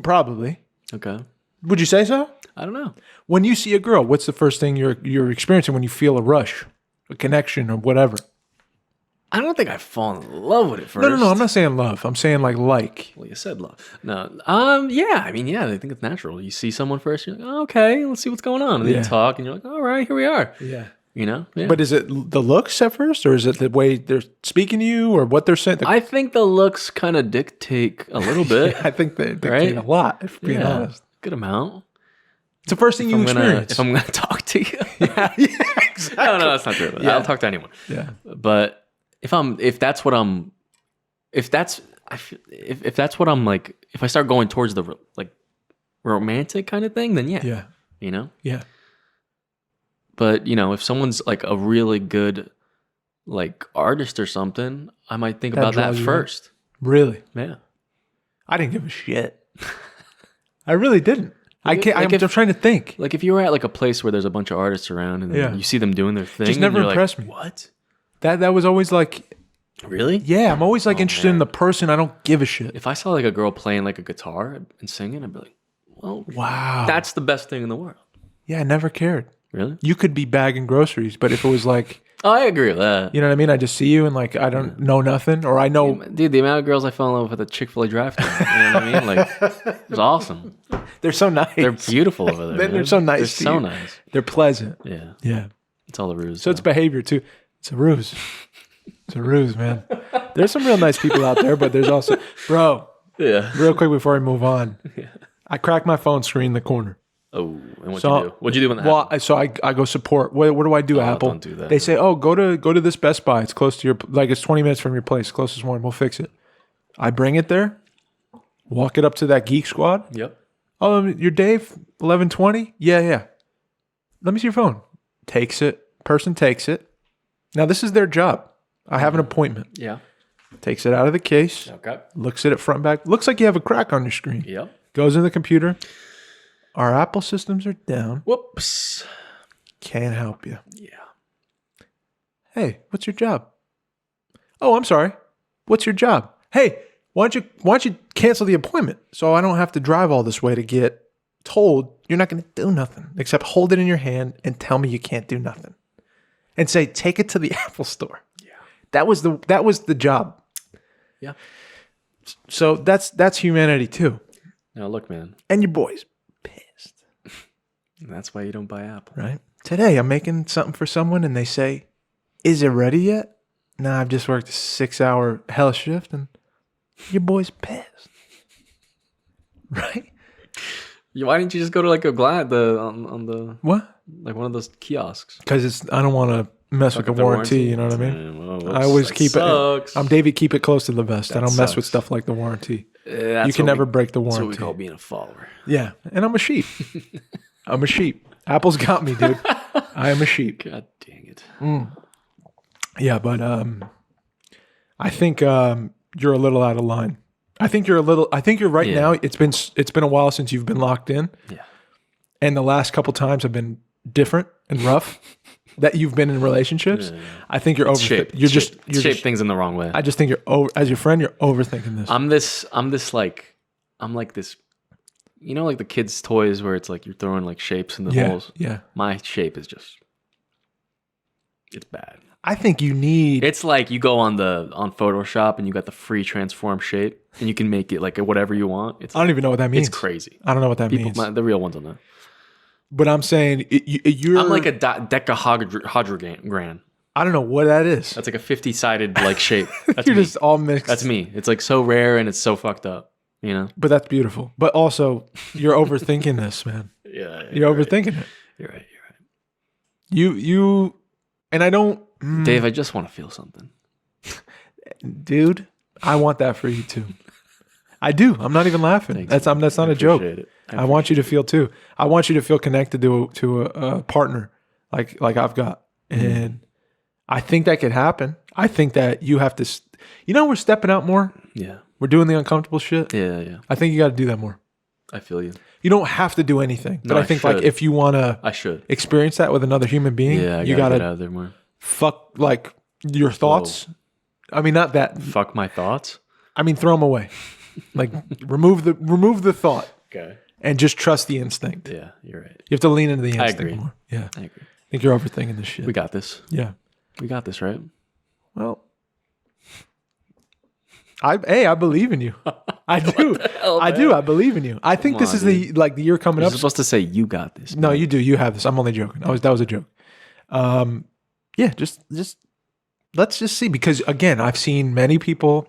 Speaker 1: probably.
Speaker 2: Okay.
Speaker 1: Would you say so?
Speaker 2: I don't know.
Speaker 1: When you see a girl, what's the first thing you're experiencing when you feel a rush, a connection, or whatever?
Speaker 2: I don't think I fall in love with it first.
Speaker 1: No. I'm not saying love. I'm saying like.
Speaker 2: Well, you said love. No. Yeah. I mean, yeah. I think it's natural. You see someone first, you're like, oh, okay, let's see what's going on, and then
Speaker 1: Yeah.
Speaker 2: you talk, and you're like, all right, here we are.
Speaker 1: Yeah.
Speaker 2: You know. Yeah.
Speaker 1: But is it the looks at first, or is it the way they're speaking to you, or what they're saying?
Speaker 2: I think the looks kind of dictate a little bit.
Speaker 1: I think they dictate
Speaker 2: Right?
Speaker 1: a lot. If being
Speaker 2: Yeah.
Speaker 1: honest,
Speaker 2: Good amount.
Speaker 1: it's the first thing you experience.
Speaker 2: If I'm gonna talk to you.
Speaker 1: yeah, exactly.
Speaker 2: No, that's not true.
Speaker 1: Yeah.
Speaker 2: I'll talk to anyone.
Speaker 1: Yeah.
Speaker 2: But if that's what I'm like, if I start going towards the like romantic kind of thing, then yeah,
Speaker 1: Yeah.
Speaker 2: you know.
Speaker 1: Yeah.
Speaker 2: But if someone's like a really good like artist or something, I might think
Speaker 1: That
Speaker 2: about that
Speaker 1: draws you in.
Speaker 2: first.
Speaker 1: Really,
Speaker 2: Yeah.
Speaker 1: I didn't give a shit. I really didn't. I can't.
Speaker 2: like
Speaker 1: I'm trying to think.
Speaker 2: Like if you were at like a place where there's a bunch of artists around and
Speaker 1: Yeah.
Speaker 2: you see them doing their thing,
Speaker 1: Just never
Speaker 2: and you're
Speaker 1: impressed
Speaker 2: like,
Speaker 1: me.
Speaker 2: What?
Speaker 1: That was always like,
Speaker 2: Really?
Speaker 1: yeah. I'm always like interested in the person. I don't give a shit.
Speaker 2: If I saw like a girl playing like a guitar and singing, I'd be like, well,
Speaker 1: Wow.
Speaker 2: that's the best thing in the world.
Speaker 1: Yeah, I never cared.
Speaker 2: Really?
Speaker 1: You could be bagging groceries, but if it was like,
Speaker 2: Oh, I agree with that.
Speaker 1: you know what I mean? I just see you and like I don't know nothing, or I know
Speaker 2: Dude, the amount of girls I fell in love with at the Chick-fil-A drive-thru, you know what I mean? Like, it was awesome.
Speaker 1: they're so nice.
Speaker 2: They're beautiful over there.
Speaker 1: They're
Speaker 2: man.
Speaker 1: so nice
Speaker 2: They're
Speaker 1: to
Speaker 2: so
Speaker 1: you.
Speaker 2: nice.
Speaker 1: They're pleasant.
Speaker 2: Yeah.
Speaker 1: Yeah.
Speaker 2: It's all the ruse.
Speaker 1: So it's behavior too. It's a ruse. It's a ruse, man. There's some real nice people out there, but there's also, bro.
Speaker 2: yeah.
Speaker 1: Real quick before I move on, I cracked my phone screen in the corner.
Speaker 2: Oh, and what'd
Speaker 1: So-
Speaker 2: you do? What'd you do when that
Speaker 1: Well,
Speaker 2: happened?
Speaker 1: so I go support. What do I do, Apple?
Speaker 2: don't do that.
Speaker 1: They say, oh, go to this Best Buy. It's close to your, like it's 20 minutes from your place. Closest one. We'll fix it. I bring it there, walk it up to that Geek Squad.
Speaker 2: Yep.
Speaker 1: Oh, you're Dave, 1120? Yeah. Let me see your phone. Takes it. Person takes it. Now, this is their job. I have an appointment.
Speaker 2: Yeah.
Speaker 1: Takes it out of the case.
Speaker 2: Okay.
Speaker 1: Looks at it front and back. Looks like you have a crack on your screen.
Speaker 2: Yep.
Speaker 1: Goes in the computer. Our Apple systems are down.
Speaker 2: Whoops.
Speaker 1: Can't help you.
Speaker 2: Yeah.
Speaker 1: Hey, what's your job? Oh, I'm sorry. What's your job? Hey, why don't you cancel the appointment so I don't have to drive all this way to get told you're not going to do nothing except hold it in your hand and tell me you can't do nothing, and say take it to the Apple Store.
Speaker 2: Yeah.
Speaker 1: That was the job.
Speaker 2: Yeah.
Speaker 1: So that's humanity too.
Speaker 2: Now look, man.
Speaker 1: And your boy's pissed,
Speaker 2: That's why you don't buy Apple.
Speaker 1: right? Today I'm making something for someone and they say, "Is it ready yet?" Nah, I've just worked a 6-hour hell shift and your boy's pissed. Right?
Speaker 2: Why didn't you just go to like a on the
Speaker 1: What?
Speaker 2: like one of those kiosks?
Speaker 1: Because I don't want to mess with the warranty, you know what I mean? I always keep
Speaker 2: sucks.
Speaker 1: it. I'm Davey, keep it close to the vest. I
Speaker 2: That
Speaker 1: don't mess with
Speaker 2: sucks.
Speaker 1: stuff like the warranty.
Speaker 2: That's
Speaker 1: You can
Speaker 2: what
Speaker 1: never
Speaker 2: we-
Speaker 1: break the
Speaker 2: That's what we
Speaker 1: warranty.
Speaker 2: call being a follower.
Speaker 1: Yeah, and I'm a sheep. I'm a sheep. Apple's got me, dude. I am a sheep.
Speaker 2: God dang it.
Speaker 1: Yeah, but I think you're a little out of line. I think you're right
Speaker 2: Yeah.
Speaker 1: now. It's been a while since you've been locked in,
Speaker 2: Yeah.
Speaker 1: and the last couple times have been different and rough that you've been in relationships.
Speaker 2: Yeah.
Speaker 1: I think you're over.
Speaker 2: Shape.
Speaker 1: You're
Speaker 2: shape
Speaker 1: just
Speaker 2: things in the wrong way.
Speaker 1: I just think you're over as your friend. You're overthinking this.
Speaker 2: I'm like this. You know, like the kids' toys where it's like you're throwing like shapes in the
Speaker 1: yeah,
Speaker 2: holes.
Speaker 1: yeah.
Speaker 2: My shape is just. It's bad.
Speaker 1: I think you need.
Speaker 2: It's like you go on Photoshop and you got the free transform shape and you can make it like whatever you want.
Speaker 1: I don't even know what that means.
Speaker 2: It's crazy.
Speaker 1: I don't know what that means.
Speaker 2: The real ones don't know.
Speaker 1: But I'm saying you're.
Speaker 2: I'm like a decahadragram.
Speaker 1: I don't know what that is.
Speaker 2: That's like a 50-sided like shape. That's
Speaker 1: You're
Speaker 2: me.
Speaker 1: just all mixed.
Speaker 2: That's me. It's like so rare and it's so fucked up. You know.
Speaker 1: But that's beautiful. But also, you're overthinking this, man.
Speaker 2: Yeah.
Speaker 1: You're overthinking it.
Speaker 2: You're right.
Speaker 1: You, and I don't.
Speaker 2: Dave, I just want to feel something.
Speaker 1: Dude, I want that for you too. I do. I'm not even laughing.
Speaker 2: Thanks,
Speaker 1: That's not a joke.
Speaker 2: It.
Speaker 1: I want you to feel too. I want you to feel connected to a partner like I've got, and I think that could happen. I think that you have to. We're stepping out more.
Speaker 2: Yeah.
Speaker 1: We're doing the uncomfortable shit.
Speaker 2: Yeah.
Speaker 1: I think you got to do that more.
Speaker 2: I feel you.
Speaker 1: You don't have to do anything, but
Speaker 2: No,
Speaker 1: I think
Speaker 2: I
Speaker 1: like
Speaker 2: should.
Speaker 1: if you want to,
Speaker 2: I should
Speaker 1: experience that with another human being.
Speaker 2: Yeah,
Speaker 1: you
Speaker 2: gotta
Speaker 1: got
Speaker 2: get out
Speaker 1: to
Speaker 2: of there more.
Speaker 1: fuck like your thoughts. I mean, not that.
Speaker 2: Fuck my thoughts.
Speaker 1: I mean, throw them away. Like remove the thought
Speaker 2: Okay.
Speaker 1: and just trust the instinct.
Speaker 2: Yeah, you're right.
Speaker 1: You have to lean into the instinct
Speaker 2: agree.
Speaker 1: more. Yeah,
Speaker 2: I agree.
Speaker 1: I think you're overthinking this shit.
Speaker 2: We got this.
Speaker 1: Yeah.
Speaker 2: We got this, right?
Speaker 1: Well, I believe in you. I do. I do. I believe in you. I think
Speaker 2: Come
Speaker 1: this is
Speaker 2: on,
Speaker 1: the year coming
Speaker 2: You're
Speaker 1: up.
Speaker 2: supposed to say you got this.
Speaker 1: No, you do. You have this. I'm only joking. That was a joke. Yeah, just let's just see, because again, I've seen many people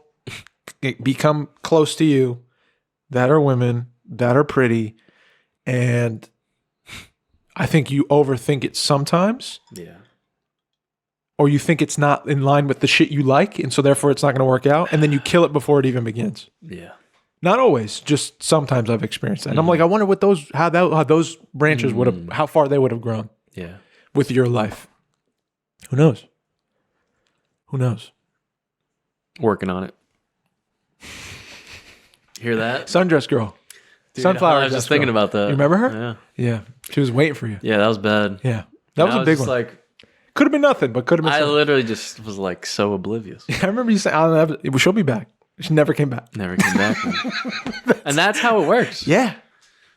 Speaker 1: become close to you that are women, that are pretty, and I think you overthink it sometimes,
Speaker 2: Yeah.
Speaker 1: or you think it's not in line with the shit you like, and so therefore it's not going to work out, and then you kill it before it even begins.
Speaker 2: Yeah.
Speaker 1: Not always, just sometimes I've experienced that. And I'm like, I wonder what how those branches would have, how far they would have grown
Speaker 2: Yeah.
Speaker 1: with your life. Who knows? Who knows?
Speaker 2: Working on it. Hear that?
Speaker 1: Sundress girl.
Speaker 2: Dude,
Speaker 1: Sunflower.
Speaker 2: I was just thinking about that.
Speaker 1: You remember her?
Speaker 2: Yeah.
Speaker 1: Yeah. She was waiting for you.
Speaker 2: Yeah, that was bad.
Speaker 1: Yeah. That was a big one.
Speaker 2: Like,
Speaker 1: Could have been nothing, but could have been
Speaker 2: I
Speaker 1: something.
Speaker 2: literally just was like so oblivious.
Speaker 1: I remember you saying, she'll be back. She never came back.
Speaker 2: Never came back. And that's how it works.
Speaker 1: Yeah.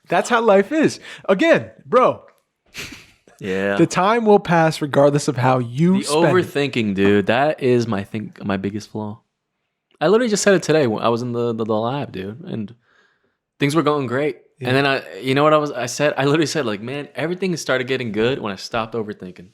Speaker 1: That's how life is. Again, bro,
Speaker 2: Yeah.
Speaker 1: the time will pass regardless of how you
Speaker 2: The
Speaker 1: spend it.
Speaker 2: overthinking, dude. That is my biggest flaw. I literally just said it today when I was in the lab, dude, and things were going great.
Speaker 1: Yeah.
Speaker 2: And then you know what I said? I literally said like, man, everything started getting good when I stopped overthinking.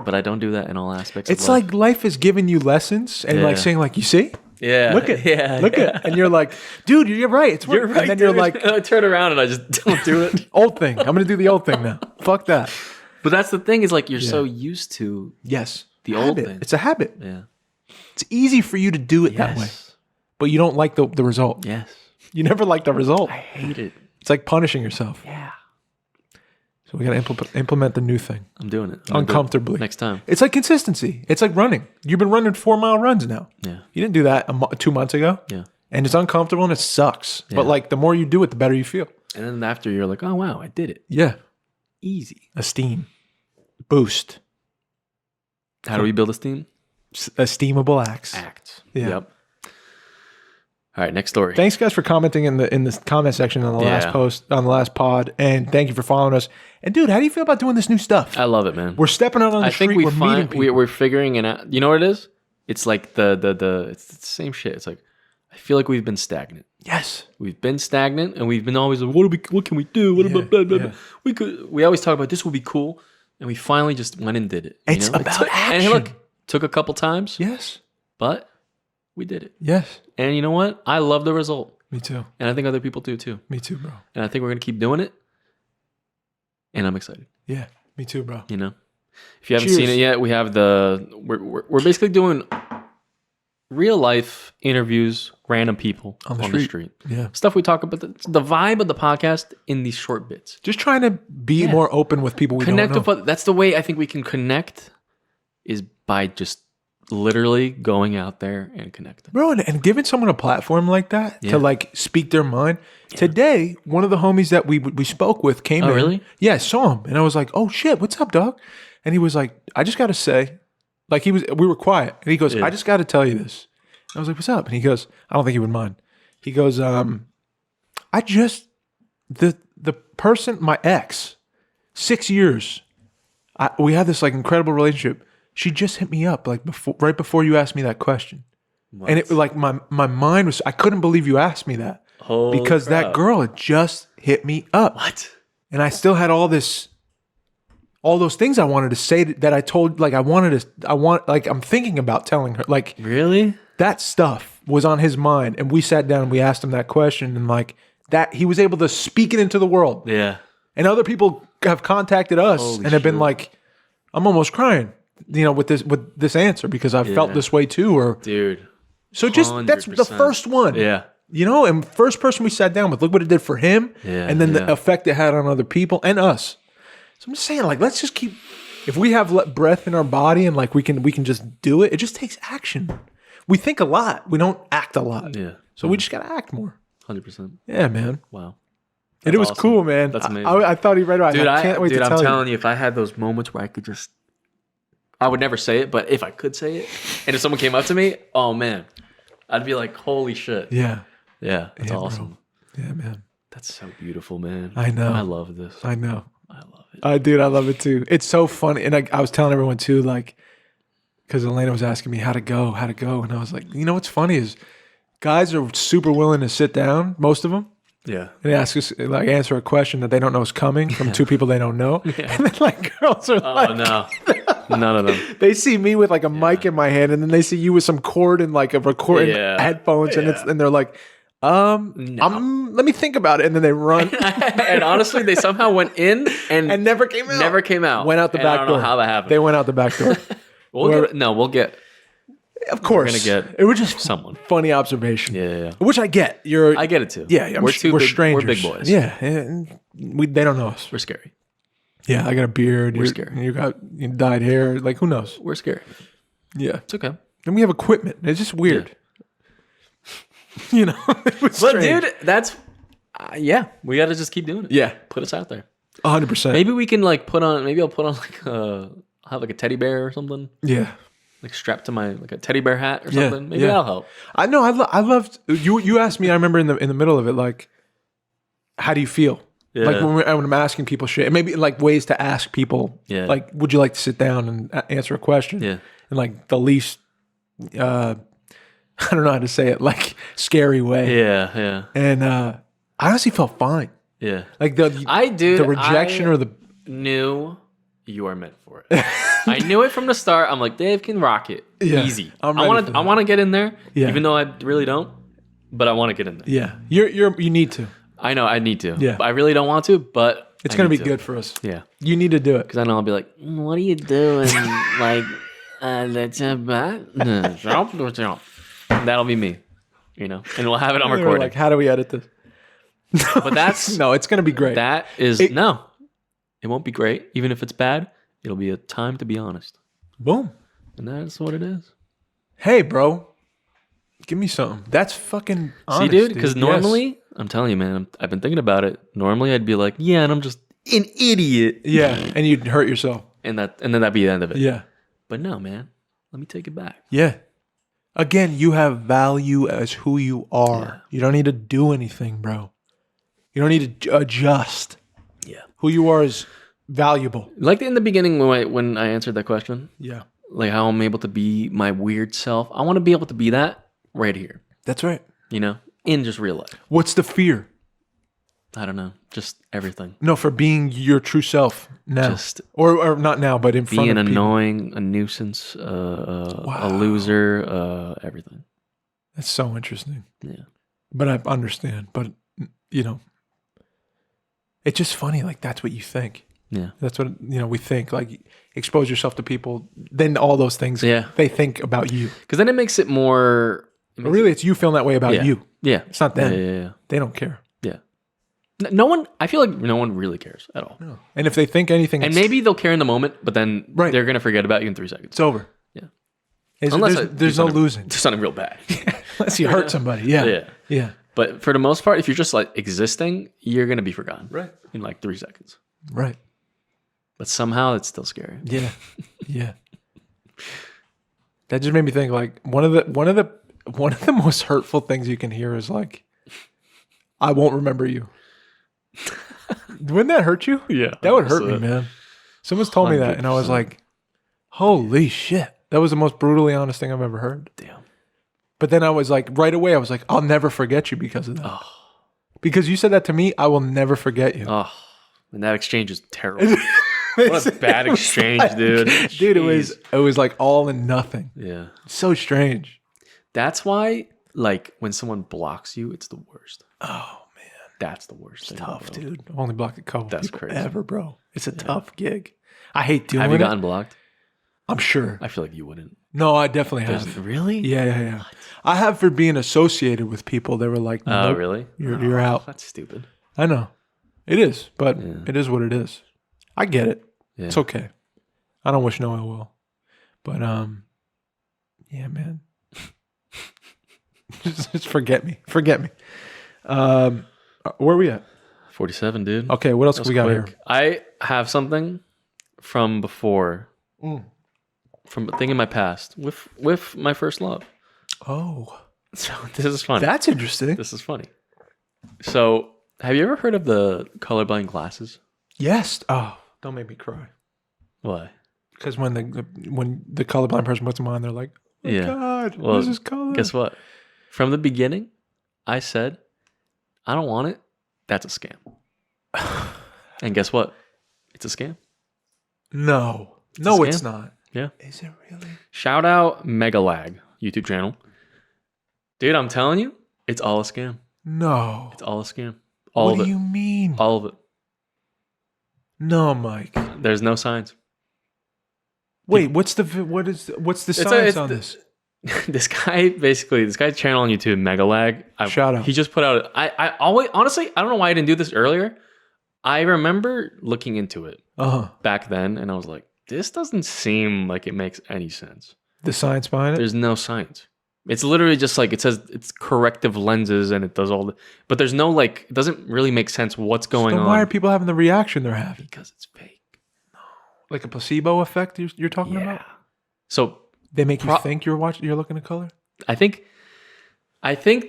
Speaker 2: But I don't do that in all aspects.
Speaker 1: It's
Speaker 2: of life.
Speaker 1: like life is giving you lessons and like
Speaker 2: Yeah.
Speaker 1: saying like, you see?
Speaker 2: yeah,
Speaker 1: Look at
Speaker 2: yeah,
Speaker 1: Look
Speaker 2: yeah.
Speaker 1: at. And you're like, dude, you're right. It's
Speaker 2: You're
Speaker 1: working.
Speaker 2: right.
Speaker 1: And then you're
Speaker 2: dude.
Speaker 1: like,
Speaker 2: And I turn around and I just don't do it.
Speaker 1: old thing. I'm going to do the old thing now. Fuck that.
Speaker 2: But that's the thing is like you're so used to
Speaker 1: Yes.
Speaker 2: the old
Speaker 1: Habit.
Speaker 2: thing.
Speaker 1: It's a habit.
Speaker 2: Yeah.
Speaker 1: It's easy for you to do it that way, but you don't like the result.
Speaker 2: Yes.
Speaker 1: You never like the result.
Speaker 2: I hate it.
Speaker 1: It's like punishing yourself.
Speaker 2: Yeah.
Speaker 1: So we got to implement the new thing
Speaker 2: I'm doing it. I'm gonna do it
Speaker 1: uncomfortably.
Speaker 2: next time.
Speaker 1: It's like consistency. It's like running. You've been running 4-mile runs now.
Speaker 2: Yeah.
Speaker 1: You didn't do that 2 months ago.
Speaker 2: Yeah.
Speaker 1: And it's uncomfortable and it sucks. But
Speaker 2: Yeah.
Speaker 1: like the more you do it, the better you feel.
Speaker 2: And then after you're like, oh wow, I did it.
Speaker 1: Yeah.
Speaker 2: Easy.
Speaker 1: Esteem. Boost.
Speaker 2: How do we build esteem?
Speaker 1: Esteemable acts.
Speaker 2: Act.
Speaker 1: Yeah.
Speaker 2: Yep. All right, next story.
Speaker 1: Thanks guys for commenting in the comment section on the last
Speaker 2: Yeah.
Speaker 1: post, on the last pod, and thank you for following us. And dude, how do you feel about doing this new stuff?
Speaker 2: I love it, man.
Speaker 1: We're stepping out on the
Speaker 2: I
Speaker 1: street.
Speaker 2: think we
Speaker 1: we're meeting
Speaker 2: find
Speaker 1: people.
Speaker 2: we're figuring it out. You know what it is? It's like the it's the same shit. It's like I feel like we've been stagnant.
Speaker 1: Yes.
Speaker 2: We've been stagnant, and we've been always like, what can we do? What
Speaker 1: Yeah,
Speaker 2: blah, blah,
Speaker 1: yeah.
Speaker 2: blah. We always talk about this will be cool, and we finally just went and did it. you
Speaker 1: It's
Speaker 2: know?
Speaker 1: about
Speaker 2: And
Speaker 1: action.
Speaker 2: look, took a couple times,
Speaker 1: Yes.
Speaker 2: but we did it.
Speaker 1: Yes.
Speaker 2: And you know what? I love the result,
Speaker 1: Me too.
Speaker 2: and I think other people do too.
Speaker 1: Me too, bro.
Speaker 2: And I think we're gonna keep doing it. And I'm excited.
Speaker 1: Yeah. Me too, bro.
Speaker 2: You know, if you haven't
Speaker 1: Cheers.
Speaker 2: seen it yet, we have we're basically doing real life interviews, random people
Speaker 1: On the street. Yeah.
Speaker 2: Stuff we talk about, the vibe of the podcast in these short bits.
Speaker 1: Just trying to be
Speaker 2: Yeah.
Speaker 1: more open with people we
Speaker 2: Connect
Speaker 1: don't know.
Speaker 2: with that's the way I think we can connect is by just literally going out there and connecting.
Speaker 1: Bro, and giving someone a platform like that
Speaker 2: Yeah.
Speaker 1: to like speak their mind. Today, one of the homies that we spoke with came
Speaker 2: Oh,
Speaker 1: in.
Speaker 2: really?
Speaker 1: Yeah, I saw him. And I was like, oh shit, what's up, dog? And he was like, I just got to say, like we were quiet. And he goes,
Speaker 2: Yeah.
Speaker 1: I just got to tell you this. I was like, what's up? And he goes, I don't think he would mind. He goes, I just, the person, my ex, 6 years, we had this like incredible relationship. She just hit me up like right before you asked me that question.
Speaker 2: What?
Speaker 1: And it like my mind was, I couldn't believe you asked me that.
Speaker 2: Holy
Speaker 1: because
Speaker 2: crap.
Speaker 1: that girl had just hit me up.
Speaker 2: What?
Speaker 1: And I still had all those things I wanted to say that I told, like I'm thinking about telling her, like
Speaker 2: Really?
Speaker 1: that stuff was on his mind. And we sat down and we asked him that question, and like that, he was able to speak it into the world.
Speaker 2: Yeah.
Speaker 1: And other people have contacted us
Speaker 2: Holy
Speaker 1: and have been
Speaker 2: shit.
Speaker 1: like, I'm almost crying, with this answer because I felt this way too. Or
Speaker 2: Dude.
Speaker 1: so just, that's the
Speaker 2: 100%.
Speaker 1: first one.
Speaker 2: Yeah.
Speaker 1: And first person we sat down with, look what it did for him.
Speaker 2: Yeah,
Speaker 1: and then
Speaker 2: yeah.
Speaker 1: the effect it had on other people and us. So I'm just saying, like, let's just keep, if we have breath in our body and like we can just do it, it just takes action. We think a lot. We don't act a lot.
Speaker 2: Yeah.
Speaker 1: So we just got to act more.
Speaker 2: 100%.
Speaker 1: Yeah, man.
Speaker 2: Wow.
Speaker 1: And it was
Speaker 2: awesome.
Speaker 1: cool, man.
Speaker 2: That's amazing.
Speaker 1: I thought he read it.
Speaker 2: Dude,
Speaker 1: I can't wait to tell
Speaker 2: I'm
Speaker 1: you.
Speaker 2: telling you, if I had those moments where I could just, I would never say it, but if I could say it, and if someone came up to me, oh man, I'd be like, holy shit.
Speaker 1: Yeah.
Speaker 2: Yeah, that's
Speaker 1: Yeah, bro.
Speaker 2: awesome.
Speaker 1: Yeah, man.
Speaker 2: That's so beautiful, man.
Speaker 1: I know.
Speaker 2: I love this.
Speaker 1: I know.
Speaker 2: I love it.
Speaker 1: I love it too. It's so funny. And I was telling everyone too, like, because Elena was asking me how to go. And I was like, what's funny is guys are super willing to sit down, most of them,
Speaker 2: Yeah.
Speaker 1: and ask us, like, answer a question that they don't know is coming from two people they don't know. And then like girls are
Speaker 2: Oh
Speaker 1: like,
Speaker 2: no, none of them.
Speaker 1: they see me with like a mic in my hand, and then they see you with some cord and like a recording headphones, and they're like, let me think about it, and then they run
Speaker 2: And honestly, they somehow went in and
Speaker 1: never came out.
Speaker 2: never came out.
Speaker 1: Went out the
Speaker 2: And
Speaker 1: back
Speaker 2: I don't
Speaker 1: door.
Speaker 2: know how that happened.
Speaker 1: They went out the back door.
Speaker 2: We'll get
Speaker 1: Of course,
Speaker 2: gonna get
Speaker 1: it was just
Speaker 2: someone.
Speaker 1: funny observation.
Speaker 2: Yeah.
Speaker 1: Which I get.
Speaker 2: I get it too.
Speaker 1: Yeah,
Speaker 2: we're
Speaker 1: strangers.
Speaker 2: We're big boys.
Speaker 1: Yeah, and they don't know us.
Speaker 2: We're scary.
Speaker 1: Yeah, I got a beard.
Speaker 2: We're
Speaker 1: you're-
Speaker 2: scary.
Speaker 1: You got dyed hair. Like, who knows?
Speaker 2: We're scary.
Speaker 1: Yeah,
Speaker 2: It's okay.
Speaker 1: and we have equipment. It's just weird. It was
Speaker 2: But
Speaker 1: strange.
Speaker 2: dude, that's we got to just keep doing it.
Speaker 1: Yeah,
Speaker 2: Put us out there.
Speaker 1: 100%.
Speaker 2: Maybe we can like maybe I'll put on like I'll have like a teddy bear or something,
Speaker 1: Yeah,
Speaker 2: like strapped to my like a teddy bear hat or
Speaker 1: Yeah,
Speaker 2: something. Maybe
Speaker 1: yeah.
Speaker 2: that'll help.
Speaker 1: I know. I loved you. You asked me. I remember in the middle of it, like, how do you feel?
Speaker 2: Yeah.
Speaker 1: Like when I'm asking people shit, and maybe like ways to ask people.
Speaker 2: Yeah.
Speaker 1: Like, would you like to sit down and answer a question?
Speaker 2: Yeah.
Speaker 1: In like the least, I don't know how to say it, like scary way.
Speaker 2: Yeah.
Speaker 1: And I honestly felt fine.
Speaker 2: Yeah.
Speaker 1: Like the
Speaker 2: I
Speaker 1: rejection or the
Speaker 2: knew you are meant for it. I knew it from the start. I'm like, Dave can rock it.
Speaker 1: Yeah,
Speaker 2: Easy.
Speaker 1: I'm
Speaker 2: I
Speaker 1: ready
Speaker 2: want
Speaker 1: for
Speaker 2: to. I
Speaker 1: that.
Speaker 2: want to get in there,
Speaker 1: Yeah.
Speaker 2: even though I really don't. But I want to get in there.
Speaker 1: yeah. You need to.
Speaker 2: I know I need to.
Speaker 1: Yeah.
Speaker 2: I really don't want to, but
Speaker 1: It's
Speaker 2: I
Speaker 1: gonna be
Speaker 2: need to.
Speaker 1: good for us.
Speaker 2: Yeah.
Speaker 1: You need to do it.
Speaker 2: Because I know I'll be like, what are you doing? Like, that's about. That'll be me, and we'll have it on
Speaker 1: They were
Speaker 2: recording.
Speaker 1: like, how do we edit this?
Speaker 2: But that's
Speaker 1: No, it's gonna be great.
Speaker 2: that is no. It won't be great, even if it's bad. It'll be a time to be honest,
Speaker 1: Boom.
Speaker 2: and that's what it is.
Speaker 1: Hey, bro. Give me something. That's fucking honest,
Speaker 2: See, dude, because
Speaker 1: Yes.
Speaker 2: normally, I'm telling you, man, I've been thinking about it. Normally, I'd be like, yeah, and I'm just an idiot,
Speaker 1: Yeah, and you'd hurt yourself.
Speaker 2: and then that'd be the end of it.
Speaker 1: Yeah.
Speaker 2: But no, man, let me take it back.
Speaker 1: Yeah. Again, you have value as who you are.
Speaker 2: Yeah.
Speaker 1: You don't need to do anything, bro. You don't need to adjust.
Speaker 2: Yeah.
Speaker 1: Who you are is valuable.
Speaker 2: Like in the beginning when I answered that question,
Speaker 1: Yeah.
Speaker 2: like how I'm able to be my weird self. I want to be able to be that right here,
Speaker 1: That's right.
Speaker 2: in just real life.
Speaker 1: What's the fear?
Speaker 2: I don't know, just everything.
Speaker 1: No, for being your true self now.
Speaker 2: Just
Speaker 1: or not now, but in front
Speaker 2: being
Speaker 1: of people.
Speaker 2: annoying, a nuisance, a loser, everything.
Speaker 1: That's so interesting.
Speaker 2: Yeah.
Speaker 1: But I understand. But, it's just funny. Like, that's what you think.
Speaker 2: Yeah.
Speaker 1: That's what, we think. Like, expose yourself to people. Then all those things,
Speaker 2: Yeah.
Speaker 1: they think about you.
Speaker 2: Because then it makes it more.
Speaker 1: But really, it's you feeling that way about
Speaker 2: Yeah.
Speaker 1: you.
Speaker 2: Yeah.
Speaker 1: It's not them.
Speaker 2: Yeah.
Speaker 1: They don't care.
Speaker 2: Yeah. No one. I feel like no one really cares at all.
Speaker 1: No. And if they think anything,
Speaker 2: And
Speaker 1: it's,
Speaker 2: maybe they'll care in the moment, but then
Speaker 1: Right.
Speaker 2: they're gonna forget about you in 3 seconds.
Speaker 1: it's over.
Speaker 2: Yeah.
Speaker 1: There's
Speaker 2: do
Speaker 1: no
Speaker 2: something-
Speaker 1: losing.
Speaker 2: Do something real bad.
Speaker 1: Unless you hurt somebody. Yeah.
Speaker 2: Yeah.
Speaker 1: Yeah.
Speaker 2: But for the most part, if you're just like existing, you're gonna be forgotten.
Speaker 1: Right.
Speaker 2: In like 3 seconds.
Speaker 1: Right.
Speaker 2: But somehow it's still scary.
Speaker 1: Yeah. Yeah. That just made me think, like, one of the most hurtful things you can hear is like, I won't remember you. Wouldn't that hurt you?
Speaker 2: Yeah.
Speaker 1: That would hurt me, man. Someone's told me that, and I was
Speaker 2: 100%.
Speaker 1: like, Holy shit. That was the most brutally honest thing I've ever heard.
Speaker 2: Damn.
Speaker 1: But then I was like, right away, I was like, I'll never forget you because of that.
Speaker 2: Oh,
Speaker 1: Because you said that to me, I will never forget you.
Speaker 2: oh, and that exchange is terrible. What a bad exchange, dude.
Speaker 1: Dude, it was like all and nothing.
Speaker 2: Yeah.
Speaker 1: So strange.
Speaker 2: That's why, like, when someone blocks you, it's the worst.
Speaker 1: Oh man,
Speaker 2: That's the worst thing.
Speaker 1: tough,
Speaker 2: bro.
Speaker 1: dude. I've only blocked a couple
Speaker 2: That's
Speaker 1: people
Speaker 2: crazy.
Speaker 1: ever, bro. It's a tough gig. I hate doing
Speaker 2: Have you
Speaker 1: it.
Speaker 2: gotten blocked?
Speaker 1: I'm sure.
Speaker 2: I feel like you wouldn't.
Speaker 1: No, I definitely have.
Speaker 2: Really?
Speaker 1: Yeah. I have for being associated with people. They were like,
Speaker 2: Oh,
Speaker 1: nope,
Speaker 2: really?
Speaker 1: You're out.
Speaker 2: That's stupid.
Speaker 1: I know. It is, but
Speaker 2: Yeah.
Speaker 1: it is what it is. I get it.
Speaker 2: Yeah.
Speaker 1: It's okay. I don't wish no ill will. But yeah, man. just forget me. Forget me. Where are we at?
Speaker 2: 47, dude.
Speaker 1: Okay, what else
Speaker 2: That
Speaker 1: we
Speaker 2: was
Speaker 1: got here?
Speaker 2: quick. I have something from before, from a thing in my past with my first love.
Speaker 1: Oh,
Speaker 2: So this is funny.
Speaker 1: that's interesting.
Speaker 2: This is funny. So have you ever heard of the colorblind glasses?
Speaker 1: Yes. Oh, don't make me cry.
Speaker 2: Why?
Speaker 1: Because when the colorblind person puts them on, they're like, oh my
Speaker 2: Yeah.
Speaker 1: God,
Speaker 2: Well,
Speaker 1: this is color.
Speaker 2: Guess what? From the beginning, I said, I don't want it. That's a scam. And guess what? It's a scam.
Speaker 1: No.
Speaker 2: a
Speaker 1: No,
Speaker 2: scam.
Speaker 1: it's not.
Speaker 2: Yeah.
Speaker 1: Is it really?
Speaker 2: Shout out Megalag YouTube channel. Dude, I'm telling you, it's all a scam.
Speaker 1: No.
Speaker 2: It's all a scam. All
Speaker 1: What
Speaker 2: of
Speaker 1: do
Speaker 2: it.
Speaker 1: you mean?
Speaker 2: All of it.
Speaker 1: No, Mike.
Speaker 2: There's no signs.
Speaker 1: Wait, what's the science on this?
Speaker 2: This guy's channel on YouTube, Megalag.
Speaker 1: Shout out.
Speaker 2: He just put out. I always honestly, I don't know why I didn't do this earlier. I remember looking into it
Speaker 1: Uh-huh.
Speaker 2: back then, and I was like, this doesn't seem like it makes any sense.
Speaker 1: The science behind it?
Speaker 2: There's no science. It's literally just like it says it's corrective lenses and it does all the, but there's no like, it doesn't really make sense what's going
Speaker 1: Then
Speaker 2: on.
Speaker 1: why are people having the reaction they're having?
Speaker 2: Because it's fake.
Speaker 1: Like a placebo effect you're talking about?
Speaker 2: So
Speaker 1: They make you think you're looking at color?
Speaker 2: I think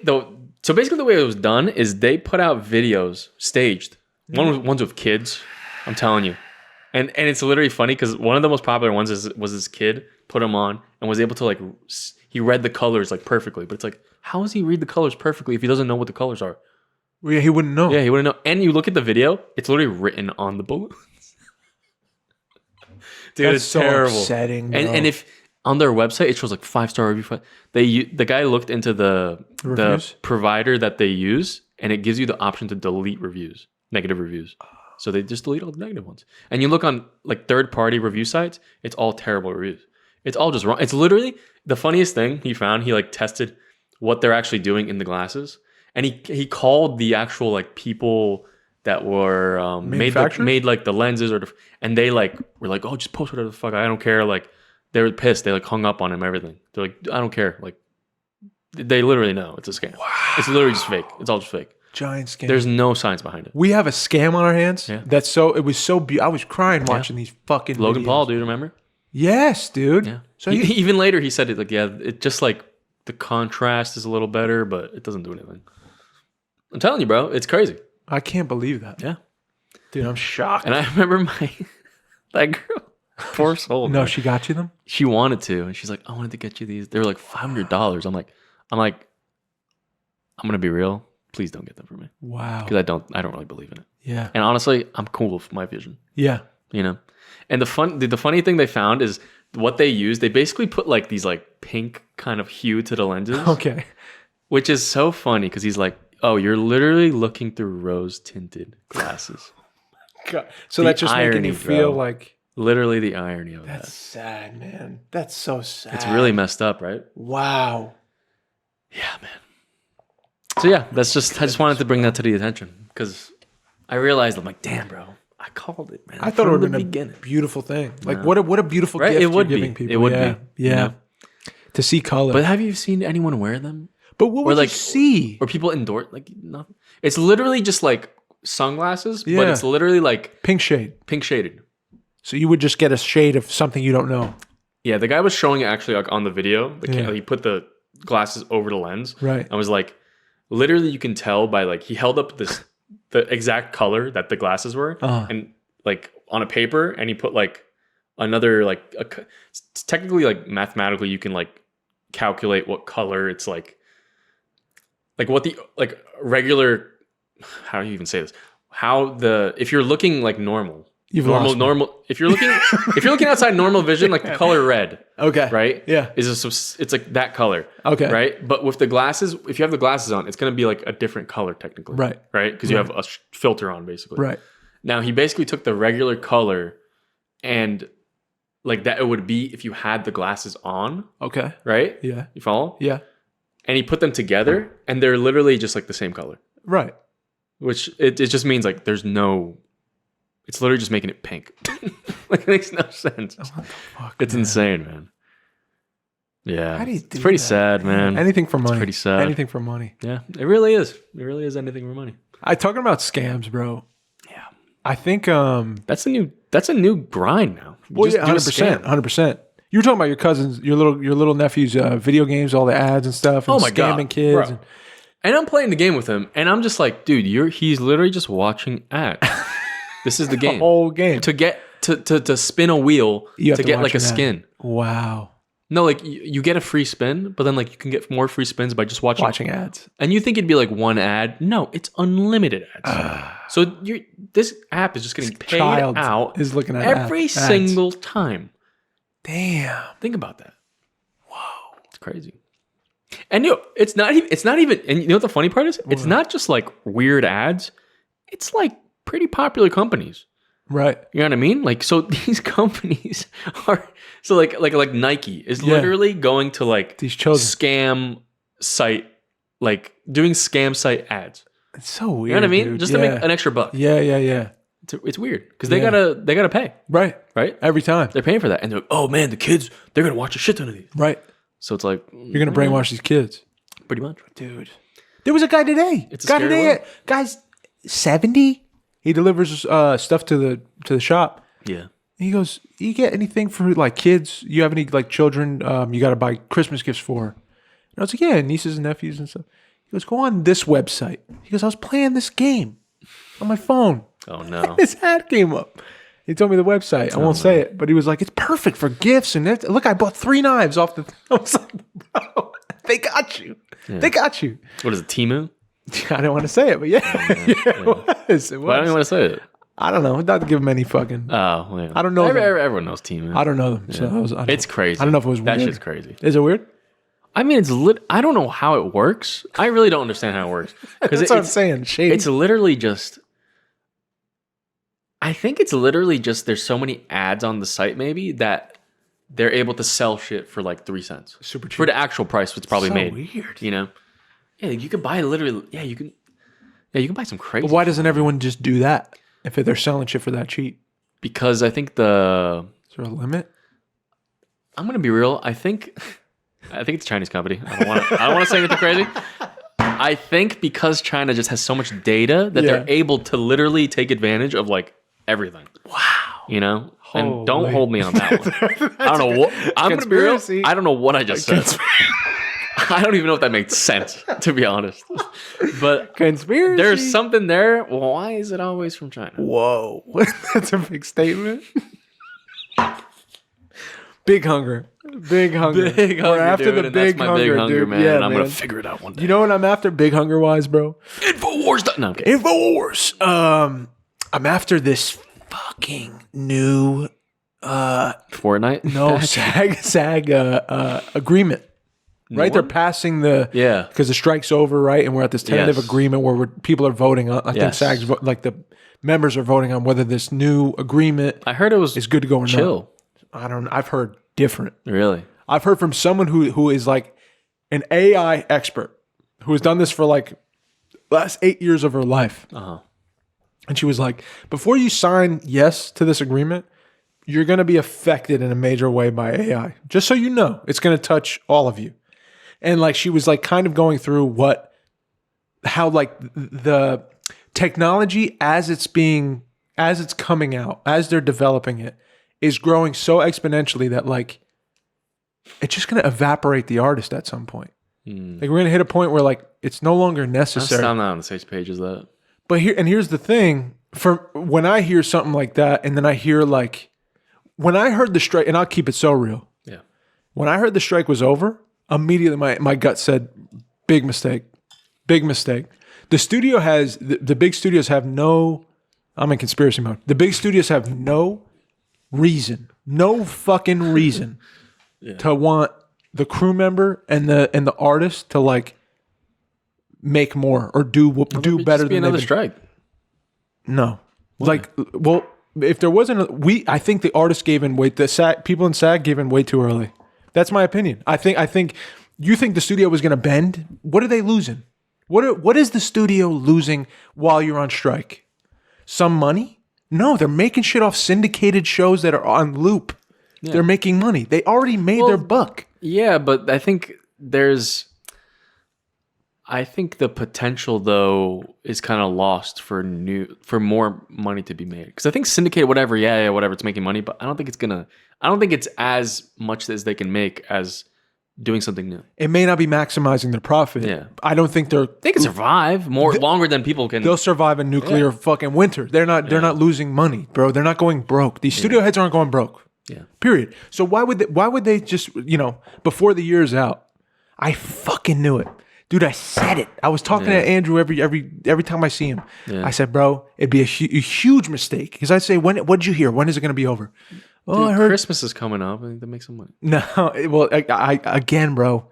Speaker 2: though. So basically, the way it was done is they put out videos staged. Ones with kids. I'm telling you, and it's literally funny because one of the most popular ones was this kid put them on and was able to like he read the colors like perfectly. But it's like, how does he read the colors perfectly if he doesn't know what the colors are?
Speaker 1: Well, yeah, he wouldn't know.
Speaker 2: Yeah, he wouldn't know. And you look at the video; it's literally written on the balloons. Dude,
Speaker 1: That's
Speaker 2: it's
Speaker 1: so
Speaker 2: terrible.
Speaker 1: upsetting. Bro.
Speaker 2: And if on their website it shows like 5-star review, the guy looked into the
Speaker 1: Reviews?
Speaker 2: provider that they use, and it gives you the option to delete reviews, negative reviews. So they just delete all the negative ones. And you look on like third-party review sites, it's all terrible reviews. It's all just wrong. It's literally the funniest thing he found. He like tested what they're actually doing in the glasses, and he called the actual like people that were made like the lenses and they like were like, oh, just post whatever the fuck, I don't care. Like they were pissed. They like hung up on him, everything. They're like, I don't care. Like they literally know it's a scam. Wow. It's literally just fake. It's all just fake.
Speaker 1: Giant scam.
Speaker 2: There's no science behind it.
Speaker 1: We have a scam on our hands.
Speaker 2: Yeah.
Speaker 1: It was so I was crying watching these fucking
Speaker 2: Logan
Speaker 1: videos.
Speaker 2: Paul, dude, remember?
Speaker 1: Yes, dude.
Speaker 2: Yeah.
Speaker 1: So
Speaker 2: Even later he said it like, yeah, it just like the contrast is a little better, but it doesn't do anything. I'm telling you, bro, it's crazy.
Speaker 1: I can't believe that.
Speaker 2: Yeah.
Speaker 1: Dude, I'm shocked.
Speaker 2: And I remember that girl, poor soul.
Speaker 1: No,
Speaker 2: man.
Speaker 1: she got you them?
Speaker 2: She wanted to, and she's like, I wanted to get you these. They were like $500. I'm like, I'm gonna be real. Please don't get them for me
Speaker 1: Wow.
Speaker 2: because I don't really believe in it.
Speaker 1: Yeah.
Speaker 2: And honestly, I'm cool with my vision.
Speaker 1: Yeah.
Speaker 2: You know. And the funny thing they found is what they used. They basically put like these like pink kind of hue to the lenses.
Speaker 1: Okay.
Speaker 2: Which is so funny because he's like, oh, you're literally looking through rose tinted glasses.
Speaker 1: God. So
Speaker 2: The
Speaker 1: that's just making
Speaker 2: irony,
Speaker 1: you feel
Speaker 2: bro.
Speaker 1: like
Speaker 2: Literally the irony of
Speaker 1: that's
Speaker 2: that.
Speaker 1: sad, man. That's so sad.
Speaker 2: It's really messed up, right?
Speaker 1: wow.
Speaker 2: Yeah, man. So yeah, I just wanted to bring that to the attention because I realized I'm like, damn, bro, I called it, man.
Speaker 1: I thought it would
Speaker 2: from
Speaker 1: have
Speaker 2: the
Speaker 1: been a
Speaker 2: beginning.
Speaker 1: beautiful thing. Like
Speaker 2: No.
Speaker 1: what a beautiful
Speaker 2: Right?
Speaker 1: gift
Speaker 2: It would
Speaker 1: you're
Speaker 2: be.
Speaker 1: giving people.
Speaker 2: It would
Speaker 1: yeah.
Speaker 2: be.
Speaker 1: Yeah.
Speaker 2: You know?
Speaker 1: To see color.
Speaker 2: But have you seen anyone wear them?
Speaker 1: But what would
Speaker 2: like-
Speaker 1: you see?
Speaker 2: Or people endorse like nothing? It's literally just like sunglasses, but
Speaker 1: Yeah.
Speaker 2: it's literally like
Speaker 1: Pink shade.
Speaker 2: pink shaded.
Speaker 1: So you would just get a shade of something you don't know.
Speaker 2: Yeah, the guy was showing it actually like on the video.
Speaker 1: Yeah.
Speaker 2: He put the glasses over the lens.
Speaker 1: Right.
Speaker 2: I was like, literally, you can tell by like he held up the exact color that the glasses were,
Speaker 1: Uh-huh.
Speaker 2: and like on a paper, and he put like another like it's technically like mathematically you can like calculate what color it's like what the like regular, how do you even say this? How the, if you're looking like normal,
Speaker 1: You've lost me.
Speaker 2: normal, if you're looking outside normal vision, like the color red,
Speaker 1: Okay.
Speaker 2: right?
Speaker 1: Yeah.
Speaker 2: It's like that color.
Speaker 1: Okay.
Speaker 2: Right? But with the glasses, if you have the glasses on, it's going to be like a different color technically.
Speaker 1: Right.
Speaker 2: Right? Because you have a filter on basically.
Speaker 1: Right.
Speaker 2: Now he basically took the regular color and like that it would be if you had the glasses on,
Speaker 1: Okay.
Speaker 2: right?
Speaker 1: Yeah.
Speaker 2: You follow?
Speaker 1: Yeah.
Speaker 2: And he put them together and they're literally just like the same color.
Speaker 1: Right.
Speaker 2: Which it just means like there's no, it's literally just making it pink. Like it makes no sense.
Speaker 1: What the fuck?
Speaker 2: It's insane, man. Yeah.
Speaker 1: How do you
Speaker 2: it's
Speaker 1: do
Speaker 2: pretty
Speaker 1: that,
Speaker 2: sad, man.
Speaker 1: Anything for money.
Speaker 2: pretty sad.
Speaker 1: Anything for money.
Speaker 2: Yeah. It really is. It really is anything for money.
Speaker 1: Talking about scams, bro.
Speaker 2: Yeah.
Speaker 1: I think
Speaker 2: That's a new grind now. You
Speaker 1: well,
Speaker 2: just
Speaker 1: yeah,
Speaker 2: do a
Speaker 1: 100%,
Speaker 2: scam.
Speaker 1: 100%. You were talking about your cousins, your little nephew's video games, all the ads and stuff, and
Speaker 2: Oh my God,
Speaker 1: scamming kids.
Speaker 2: bro.
Speaker 1: And,
Speaker 2: And I'm playing the game with him, and I'm just like, dude, he's literally just watching ads. This is the
Speaker 1: the
Speaker 2: game.
Speaker 1: whole game.
Speaker 2: To get to spin a wheel
Speaker 1: You have
Speaker 2: to
Speaker 1: to
Speaker 2: get
Speaker 1: watch
Speaker 2: like a
Speaker 1: an ad.
Speaker 2: skin.
Speaker 1: Wow.
Speaker 2: No, like you get a free spin, but then like you can get more free spins by just watching.
Speaker 1: Ads.
Speaker 2: And you think it'd be like one ad? No, it's unlimited ads. So this app is just getting paid
Speaker 1: Child
Speaker 2: out
Speaker 1: is looking at
Speaker 2: every
Speaker 1: ads.
Speaker 2: single time.
Speaker 1: Damn.
Speaker 2: Think about that. Wow, it's crazy. And it's not even. And you know what the funny part is? It's not just like weird ads. It's like pretty popular companies.
Speaker 1: Right.
Speaker 2: You know what I mean? Like, so these companies are so like Nike is literally going to like
Speaker 1: These children.
Speaker 2: scam site, like doing scam site ads.
Speaker 1: It's so weird.
Speaker 2: You know what I mean?
Speaker 1: Dude.
Speaker 2: Just to make an extra buck.
Speaker 1: Yeah.
Speaker 2: It's weird because they gotta pay,
Speaker 1: Right.
Speaker 2: right?
Speaker 1: Every time.
Speaker 2: They're paying for that, and they're like, oh man, the kids they're gonna watch a shit ton of these.
Speaker 1: Right.
Speaker 2: So it's like
Speaker 1: You're gonna brainwash these kids.
Speaker 2: pretty much.
Speaker 1: Dude. There was a guy today.
Speaker 2: It's a scary world.
Speaker 1: Guy's 70. He delivers stuff to the shop.
Speaker 2: Yeah.
Speaker 1: He goes, you get anything for like kids? You have any like children you got to buy Christmas gifts for? And I was like, yeah, nieces and nephews and stuff. He goes, go on this website. He goes, I was playing this game on my phone.
Speaker 2: Oh no.
Speaker 1: This ad came up. He told me the website. I won't say it, but he was like, it's perfect for gifts. And look, I bought 3 knives off the. I was like, bro, they got you.
Speaker 2: Yeah.
Speaker 1: They got you.
Speaker 2: What is it, Timu?
Speaker 1: I didn't want to say it, but yeah, it was. It
Speaker 2: Why don't you
Speaker 1: was.
Speaker 2: want to say it?
Speaker 1: I don't know. Not to give him any fucking.
Speaker 2: Oh, yeah.
Speaker 1: I don't know them.
Speaker 2: Everyone knows Timu.
Speaker 1: I don't know them. So I don't,
Speaker 2: It's crazy.
Speaker 1: I don't know if it was
Speaker 2: that
Speaker 1: weird.
Speaker 2: shit's crazy.
Speaker 1: Is it weird?
Speaker 2: I mean, it's I don't know how it works. I really don't understand how it works because
Speaker 1: That's what I'm saying. Shady.
Speaker 2: it's literally just. I think it's literally just there's so many ads on the site maybe that they're able to sell shit for like 3 cents
Speaker 1: super cheap.
Speaker 2: for the actual price it's probably
Speaker 1: So
Speaker 2: made.
Speaker 1: weird.
Speaker 2: You know? Yeah, you could buy literally. Yeah, you can. Yeah, you can buy some crazy.
Speaker 1: But why doesn't everyone just do that if they're selling shit for that cheap?
Speaker 2: Because I think the.
Speaker 1: Is there a limit?
Speaker 2: I'm gonna be real. I think it's a Chinese company. I don't want to say anything crazy. I think because China just has so much data that they're able to literally take advantage of like everything. Wow. You know? And don't
Speaker 1: Holy.
Speaker 2: hold me on that one. I don't know what I'm gonna be real.
Speaker 1: Conspiracy.
Speaker 2: I don't know what I just said. I don't even know if that makes sense, to be honest. But
Speaker 1: Conspiracy.
Speaker 2: there's something there. Why is it always from China?
Speaker 1: Whoa. That's a big statement. Big hunger. Big hunger.
Speaker 2: Big
Speaker 1: We're
Speaker 2: hunger,
Speaker 1: after
Speaker 2: dude,
Speaker 1: the
Speaker 2: and
Speaker 1: big
Speaker 2: that's my big hunger,
Speaker 1: dude.
Speaker 2: man.
Speaker 1: Yeah,
Speaker 2: and I'm
Speaker 1: man.
Speaker 2: gonna figure it out one day.
Speaker 1: You know what I'm after? Big hunger wise, bro.
Speaker 2: Infowars. No, I'm kidding.
Speaker 1: Infowars. I'm after this fucking new
Speaker 2: Fortnite.
Speaker 1: no SAG agreement. Right, they're passing the
Speaker 2: Yeah.
Speaker 1: because the strike's over, right, and we're at this tentative
Speaker 2: Yes.
Speaker 1: agreement where people are voting on. I think
Speaker 2: Yes.
Speaker 1: SAG's like the members are voting on whether this new agreement
Speaker 2: I heard it was
Speaker 1: is good to go or
Speaker 2: chill.
Speaker 1: not. I don't. I've heard different.
Speaker 2: Really?
Speaker 1: I've heard from someone who is like an AI expert who has done this for like last 8 years of her life.
Speaker 2: Uh-huh.
Speaker 1: And she was like, before you sign yes to this agreement, you're going to be affected in a major way by AI. Just so you know, it's going to touch all of you. And like, she was like kind of going through how like the technology as it's coming out, as they're developing it, is growing so exponentially that like, it's just going to evaporate the artist at some point. Like we're going to hit a point where like, it's no longer necessary.
Speaker 2: I'm not on the same page as that.
Speaker 1: But here's the thing: for when I hear something like that, and then I hear like when I heard the strike, and I'll keep it so real.
Speaker 2: Yeah.
Speaker 1: When I heard the strike was over, immediately my gut said, big mistake. Big mistake. The studio has, the big studios have no, I'm in conspiracy mode. The big studios have no reason, no fucking reason to want the crew member and the artist to like make more or do better than
Speaker 2: another strike.
Speaker 1: No. Like, well, if there wasn't, I think the artists gave in way, people in SAG gave in way too early. That's my opinion. I think you think the studio was going to bend. What are they losing? What is the studio losing while you're on strike? Some money? No, they're making shit off syndicated shows that are on loop. Yeah. They're making money. They already made their buck.
Speaker 2: Yeah, but I think the potential though is kind of lost for more money to be made. Because I think syndicated, whatever, it's making money, but I don't think it's as much as they can make as doing something new.
Speaker 1: It may not be maximizing their profit.
Speaker 2: Yeah.
Speaker 1: I don't think
Speaker 2: they can survive longer than people can.
Speaker 1: They'll survive a nuclear fucking winter. They're not losing money, bro. They're not going broke. These studio heads aren't going broke.
Speaker 2: Yeah.
Speaker 1: Period. So why would they just, before the year's out, I fucking knew it. Dude, I said it. I was talking to Andrew every time I see him. Yeah. I said, bro, it'd be a huge mistake. Because I'd say, what did you hear? When is it going to be over?
Speaker 2: Dude, I heard Christmas is coming up. I think that makes some money.
Speaker 1: No, well, I again, bro,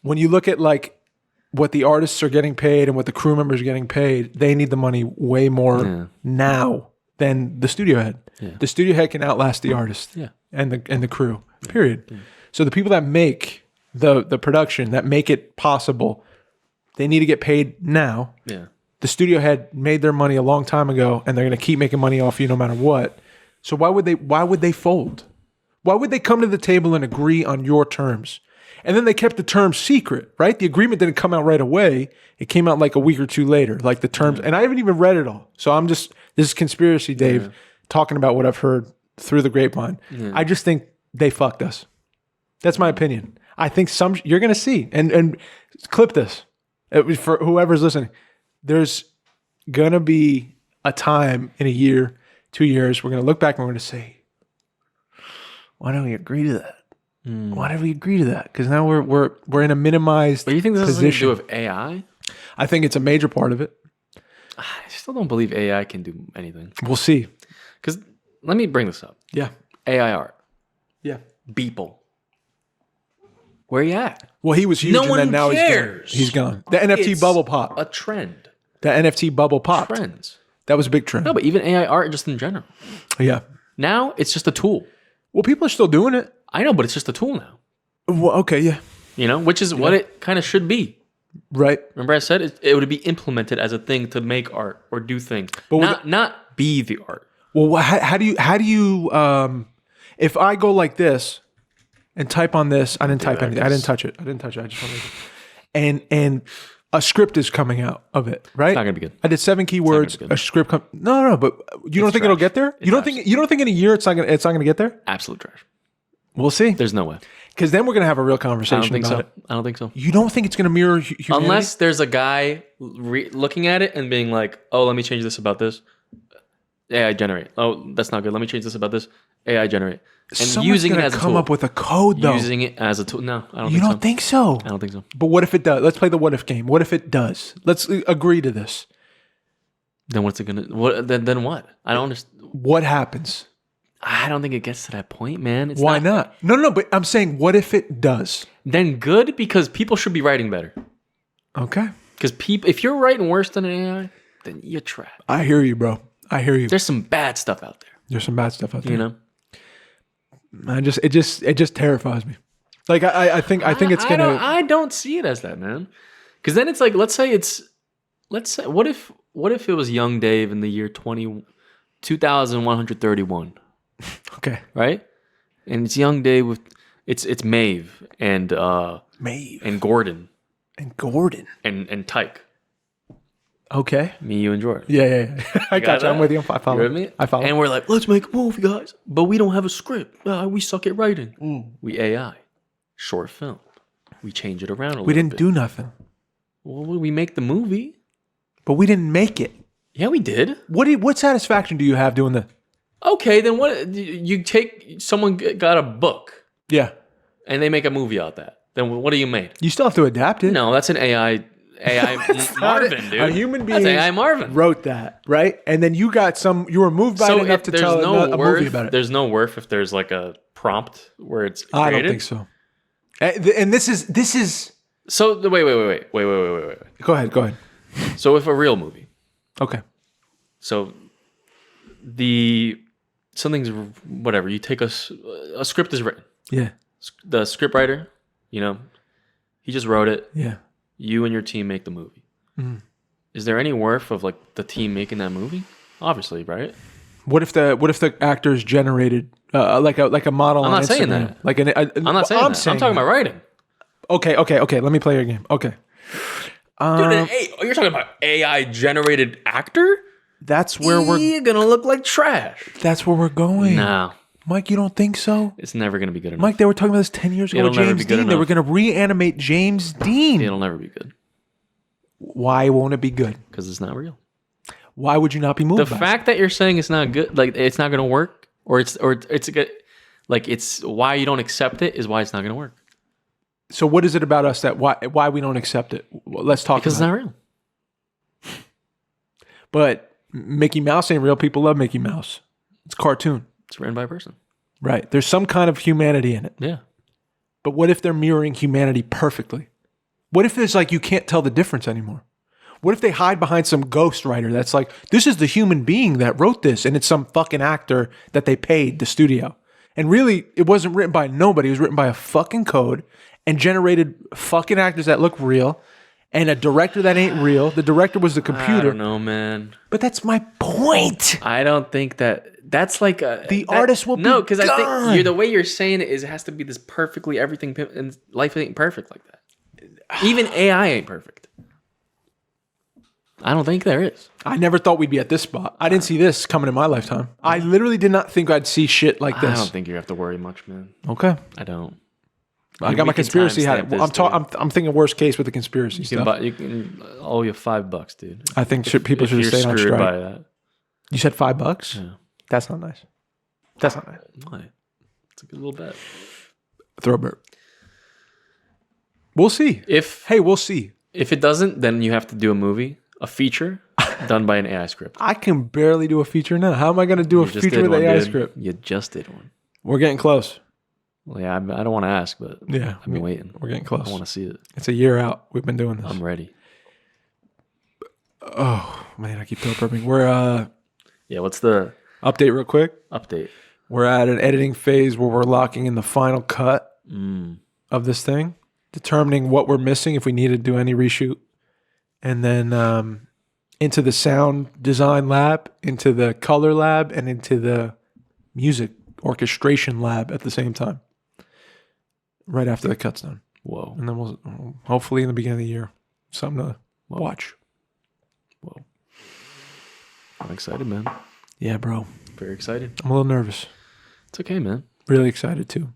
Speaker 1: when you look at like what the artists are getting paid and what the crew members are getting paid, they need the money way more now than the studio head. Yeah. The studio head can outlast the artist and the crew, period. Yeah. So the people that make the production, that make it possible, they need to get paid now.
Speaker 2: Yeah.
Speaker 1: The studio head made their money a long time ago, and they're going to keep making money off you no matter what. So why would they fold? Why would they come to the table and agree on your terms? And then they kept the terms secret, right? The agreement didn't come out right away. It came out like a week or two later, like the terms. And I haven't even read it all. So this is conspiracy Dave talking about what I've heard through the grapevine. Yeah. I just think they fucked us. That's my opinion. I think you're going to see, and clip this for whoever's listening. There's going to be a time in a year, 2 years, we're going to look back and we're going to say, why don't we agree to that? Why did we agree to that? Because now we're in a minimized
Speaker 2: But you think this
Speaker 1: position.
Speaker 2: has something to do with AI?
Speaker 1: I think it's a major part of it.
Speaker 2: I still don't believe AI can do anything.
Speaker 1: We'll see.
Speaker 2: Because let me bring this up.
Speaker 1: Yeah.
Speaker 2: AI art.
Speaker 1: Yeah.
Speaker 2: Beeple. Where you at?
Speaker 1: Well, he was huge,
Speaker 2: no
Speaker 1: and
Speaker 2: one
Speaker 1: then now
Speaker 2: cares.
Speaker 1: he's gone. The NFT bubble pop.
Speaker 2: A trend.
Speaker 1: The NFT bubble pop.
Speaker 2: Trends.
Speaker 1: That was a big trend.
Speaker 2: No, but even AI art just in general.
Speaker 1: Yeah.
Speaker 2: Now it's just a tool.
Speaker 1: Well, people are still doing it.
Speaker 2: I know, but it's just a tool now.
Speaker 1: Well, okay, yeah.
Speaker 2: Which is what it kind of should be.
Speaker 1: Right.
Speaker 2: Remember I said it would be implemented as a thing to make art or do things, but not be the art.
Speaker 1: Well, how do you if I go like this and type on this, I didn't type anything. I didn't touch it. I just want to make it. And a script is coming out of it, right?
Speaker 2: It's not gonna be good.
Speaker 1: I did 7 keywords. A script. No, but you don't think it'll get there? You don't think in a year it's not gonna get there?
Speaker 2: Absolute trash.
Speaker 1: We'll see.
Speaker 2: There's no way.
Speaker 1: Because then we're gonna have a real conversation.
Speaker 2: I don't think
Speaker 1: about
Speaker 2: so.
Speaker 1: it.
Speaker 2: I don't think so.
Speaker 1: You don't think it's gonna mirror humanity?
Speaker 2: Unless there's a guy looking at it and being like, "Oh, let me change this about this." AI generate. Oh, that's not good. Let me change this about this. AI generate. And
Speaker 1: someone's
Speaker 2: using it
Speaker 1: gonna
Speaker 2: as a
Speaker 1: come
Speaker 2: tool.
Speaker 1: up with a code though.
Speaker 2: Using it as a tool. No, I don't.
Speaker 1: You
Speaker 2: think
Speaker 1: don't think so?
Speaker 2: I don't think so.
Speaker 1: But what if it does? Let's play the what if game. What if it does? Let's agree to this.
Speaker 2: Then what's it gonna? What then? What? I don't understand.
Speaker 1: What happens?
Speaker 2: I don't think it gets to that point, man. It's
Speaker 1: Why not? No. But I'm saying, what if it does?
Speaker 2: Then good, because people should be writing better.
Speaker 1: Okay.
Speaker 2: Because if you're writing worse than an AI, then you're trash.
Speaker 1: I hear you, bro. I hear you.
Speaker 2: There's some bad stuff out there.
Speaker 1: There's some bad stuff out there.
Speaker 2: You know.
Speaker 1: It just terrifies me. Like I think it's gonna.
Speaker 2: I don't see it as that, man. Because then it's like, let's say what if it was young Dave in the year 2131.
Speaker 1: Okay.
Speaker 2: Right? And it's young Dave with it's Maeve and
Speaker 1: Maeve
Speaker 2: and Gordon.
Speaker 1: And Gordon.
Speaker 2: And Tyke.
Speaker 1: Okay.
Speaker 2: Me, you, and Jordan.
Speaker 1: Yeah. I got you. I'm with you. I follow.
Speaker 2: You with me?
Speaker 1: I follow.
Speaker 2: And we're like, let's make a movie, guys. But we don't have a script. We suck at writing. We AI. Short film. We change it around a little bit.
Speaker 1: We didn't do nothing.
Speaker 2: Well, we make the movie.
Speaker 1: But we didn't make it.
Speaker 2: Yeah, we did.
Speaker 1: What satisfaction do you have doing the
Speaker 2: Okay, then what? You take someone got a book
Speaker 1: Yeah.
Speaker 2: and they make a movie out of that. Then what do you make?
Speaker 1: You still have to adapt it.
Speaker 2: No, that's an AI Marvin, dude.
Speaker 1: A human
Speaker 2: That's
Speaker 1: being
Speaker 2: AI Marvin.
Speaker 1: wrote that, right? And then you were moved by it enough to tell a movie about it.
Speaker 2: There's no worth if there's like a prompt where it's created.
Speaker 1: I don't think so. And this is.
Speaker 2: So wait.
Speaker 1: Go ahead.
Speaker 2: So if a real movie,
Speaker 1: Okay.
Speaker 2: so something's whatever, you take a script is written.
Speaker 1: Yeah.
Speaker 2: The script writer, he just wrote it.
Speaker 1: Yeah.
Speaker 2: You and your team make the movie.
Speaker 1: Mhm.
Speaker 2: Is there any worth of like the team making that movie? Obviously, right?
Speaker 1: What if the actors generated like a model?
Speaker 2: I'm
Speaker 1: on
Speaker 2: not saying
Speaker 1: Instagram?
Speaker 2: that. I'm not saying that. I'm talking about writing.
Speaker 1: Okay. Let me play your game. Okay.
Speaker 2: Dude, you're talking about AI generated actor?
Speaker 1: That's where
Speaker 2: You're gonna look like trash.
Speaker 1: That's where we're going.
Speaker 2: No,
Speaker 1: Mike, you don't think so?
Speaker 2: it's never gonna be good enough.
Speaker 1: Mike, they were talking about this 10 years ago
Speaker 2: It'll
Speaker 1: with
Speaker 2: never
Speaker 1: James
Speaker 2: be good
Speaker 1: Dean. They were
Speaker 2: enough.
Speaker 1: going to reanimate James Dean.
Speaker 2: It'll never be good
Speaker 1: Why won't it be good?
Speaker 2: because it's not real.
Speaker 1: Why would you not be moved
Speaker 2: The
Speaker 1: by it?
Speaker 2: fact that you're saying it's not good, like it's not gonna work, or it's good, like it's why you don't accept it is why it's not gonna work
Speaker 1: So what is it about us that why we don't accept it? Well, let's talk
Speaker 2: because it's
Speaker 1: about
Speaker 2: not
Speaker 1: it.
Speaker 2: real.
Speaker 1: But Mickey Mouse ain't real. People love Mickey Mouse. It's a cartoon.
Speaker 2: It's written by a person.
Speaker 1: Right. There's some kind of humanity in it.
Speaker 2: Yeah.
Speaker 1: But what if they're mirroring humanity perfectly? What if it's like you can't tell the difference anymore? What if they hide behind some ghostwriter that's like, this is the human being that wrote this, and it's some fucking actor that they paid the studio. And really, it wasn't written by nobody. It was written by a fucking code and generated fucking actors that look real and a director that ain't real. The director was the computer.
Speaker 2: I don't know, man.
Speaker 1: But that's my point.
Speaker 2: I don't think that's like
Speaker 1: The artist will be
Speaker 2: no, because I
Speaker 1: gone.
Speaker 2: think the way you're saying it is it has to be this perfectly everything, and life ain't perfect like that. Even AI ain't perfect. I don't think there is.
Speaker 1: I never thought we'd be at this spot. I didn't see this coming in my lifetime. I literally did not think I'd see shit like this.
Speaker 2: I don't think you have to worry much, man.
Speaker 1: Okay.
Speaker 2: I don't.
Speaker 1: I got my conspiracy hat.
Speaker 2: timestamp this,
Speaker 1: I'm thinking worst case with the conspiracy stuff.
Speaker 2: You can owe you $5, dude.
Speaker 1: I think people should
Speaker 2: If
Speaker 1: have
Speaker 2: you're
Speaker 1: stayed on
Speaker 2: screwed
Speaker 1: strike.
Speaker 2: by that.
Speaker 1: You said $5?
Speaker 2: Yeah.
Speaker 1: That's not nice. That's not nice.
Speaker 2: Why? It's a good little bet.
Speaker 1: Throw a burp. We'll see. Hey, we'll see.
Speaker 2: If it doesn't, then you have to do a movie, a feature done by an AI script.
Speaker 1: I can barely do a feature now. How am I going to do a
Speaker 2: You just
Speaker 1: feature
Speaker 2: did
Speaker 1: with
Speaker 2: one,
Speaker 1: AI
Speaker 2: dude.
Speaker 1: script?
Speaker 2: You just did one.
Speaker 1: We're getting close.
Speaker 2: Well, yeah, I don't want to ask, but
Speaker 1: Yeah,
Speaker 2: I've been waiting.
Speaker 1: we're getting close.
Speaker 2: I want to see it.
Speaker 1: It's a year out. We've been doing this.
Speaker 2: I'm ready.
Speaker 1: Oh man, I keep throat burping. We're
Speaker 2: Yeah, what's the
Speaker 1: update real quick.
Speaker 2: update?
Speaker 1: We're at an editing phase where we're locking in the final cut
Speaker 2: Mm.
Speaker 1: of this thing, determining what we're missing if we need to do any reshoot, and then into the sound design lab, into the color lab, and into the music orchestration lab at the same time. Right after the cut's done,
Speaker 2: Whoa.
Speaker 1: and then we'll hopefully in the beginning of the year something to watch.
Speaker 2: Whoa. I'm excited, man.
Speaker 1: Yeah, bro.
Speaker 2: Very excited.
Speaker 1: I'm a little nervous.
Speaker 2: It's okay, man.
Speaker 1: Really excited too.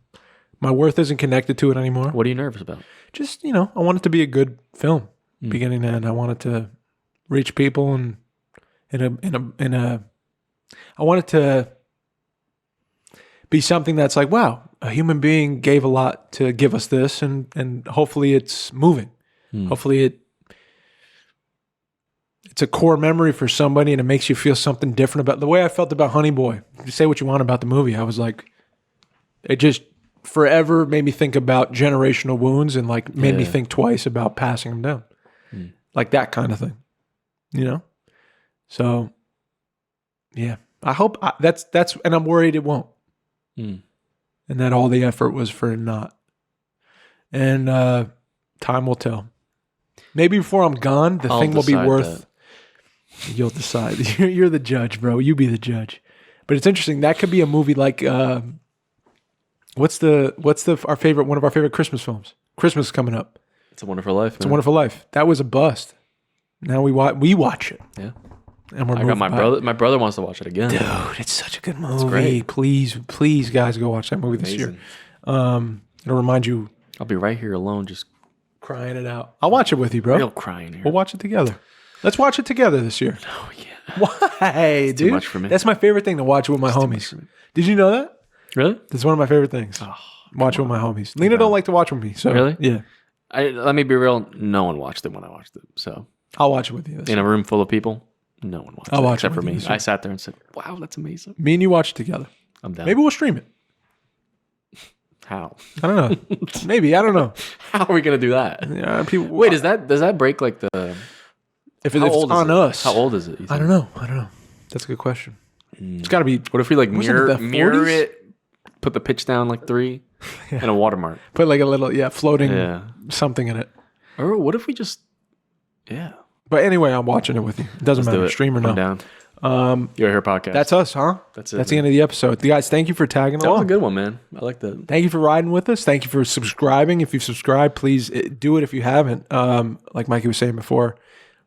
Speaker 1: My worth isn't connected to it anymore.
Speaker 2: What are you nervous about?
Speaker 1: Just, I want it to be a good film, beginning to end. I want it to reach people and I want it to be something that's like, wow, a human being gave a lot to give us this, and hopefully it's moving. Hopefully it's a core memory for somebody, and it makes you feel something different about the way I felt about Honey Boy. You say what you want about the movie. I was like, it just forever made me think about generational wounds and like made me think twice about passing them down. Like that kind of thing, So yeah, I hope that's, and I'm worried it won't. And that all the effort was for naught. And time will tell. Maybe before I'm gone, the thing will be worth. You'll decide. You're the judge, bro. You be the judge. But it's interesting. That could be a movie like what's our favorite, one of our favorite Christmas films? Christmas is coming up.
Speaker 2: It's a Wonderful Life.
Speaker 1: It's a Wonderful Life. That was a bust. Now we watch it.
Speaker 2: Yeah.
Speaker 1: And we're
Speaker 2: I got my
Speaker 1: moving
Speaker 2: brother. My brother wants to watch it again.
Speaker 1: Dude, it's such a good movie.
Speaker 2: great.
Speaker 1: Please, guys, go watch that movie this year.
Speaker 2: Amazing.
Speaker 1: It'll remind you
Speaker 2: I'll be right here alone, just
Speaker 1: crying it out. I'll watch it with you, bro.
Speaker 2: real crying here.
Speaker 1: We'll watch it together. Let's watch it together this year.
Speaker 2: Oh yeah.
Speaker 1: Why, dude?
Speaker 2: too much for me.
Speaker 1: That's my favorite thing to watch with my
Speaker 2: Too much
Speaker 1: homies.
Speaker 2: for me.
Speaker 1: Did you know that?
Speaker 2: Really?
Speaker 1: That's one of my favorite things.
Speaker 2: Oh,
Speaker 1: watch with my homies. Lena don't like to watch with me. So
Speaker 2: Really?
Speaker 1: Yeah.
Speaker 2: let me be real. No one watched it when I watched it. So
Speaker 1: I'll watch it with you.
Speaker 2: in a room full of people, no one watched
Speaker 1: I'll
Speaker 2: it
Speaker 1: watch it
Speaker 2: except for
Speaker 1: with you
Speaker 2: me.
Speaker 1: this year.
Speaker 2: I sat there and said, "Wow, that's amazing."
Speaker 1: Me and you watch it together.
Speaker 2: I'm down.
Speaker 1: Maybe we'll stream it.
Speaker 2: How?
Speaker 1: I don't know. Maybe. I don't know.
Speaker 2: How are we gonna do that?
Speaker 1: Yeah, people.
Speaker 2: Wait, does that break like the?
Speaker 1: if
Speaker 2: How
Speaker 1: it's
Speaker 2: old is
Speaker 1: on
Speaker 2: it?
Speaker 1: us?
Speaker 2: How old is it? you
Speaker 1: I
Speaker 2: think?
Speaker 1: don't know. That's a good question. It's got to be.
Speaker 2: What if we like
Speaker 1: Wasn't it the
Speaker 2: mirror
Speaker 1: 40s?
Speaker 2: it, put the pitch down like 3, and a watermark?
Speaker 1: Put like a little floating
Speaker 2: Yeah.
Speaker 1: something in it.
Speaker 2: Or what if we just? Yeah.
Speaker 1: But anyway, I'm watching it with you. It doesn't
Speaker 2: Let's do
Speaker 1: matter.
Speaker 2: it.
Speaker 1: Stream or
Speaker 2: I'm
Speaker 1: no.
Speaker 2: down. You're here podcast.
Speaker 1: That's us, huh?
Speaker 2: That's it.
Speaker 1: That's the end of the episode. Guys, thank you for tagging
Speaker 2: That was a
Speaker 1: along.
Speaker 2: good one, man. I like that.
Speaker 1: Thank you for riding with us. Thank you for subscribing. If you've subscribed, please do it if you haven't. Like Mikey was saying before,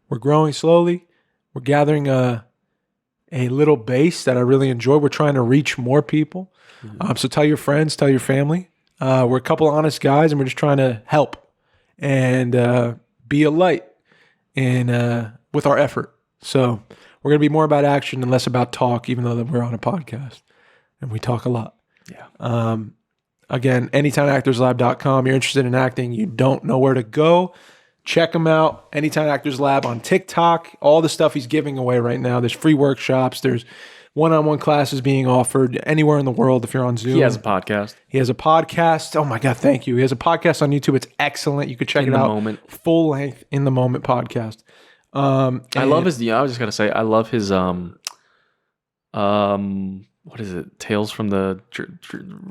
Speaker 1: we're growing slowly. We're gathering a little base that I really enjoy. We're trying to reach more people. So tell your friends, tell your family. We're a couple of honest guys, and we're just trying to help and be a light in with our effort. So we're going to be more about action and less about talk, even though that we're on a podcast and we talk a lot.
Speaker 2: Yeah.
Speaker 1: Again, anytimeactorslab.com. You're interested in acting, you don't know where to go. Check him out. Anytime Actors Lab on TikTok. All the stuff he's giving away right now. There's free workshops. There's one-on-one classes being offered anywhere in the world if you're on Zoom.
Speaker 2: He has a podcast.
Speaker 1: He has a podcast. Oh my God, thank you. He has a podcast on YouTube. It's excellent. You could check
Speaker 2: In
Speaker 1: it
Speaker 2: the
Speaker 1: out.
Speaker 2: Moment.
Speaker 1: Full length In the Moment podcast.
Speaker 2: I love his. Yeah, I was just gonna say I love his. What is it? Tales from the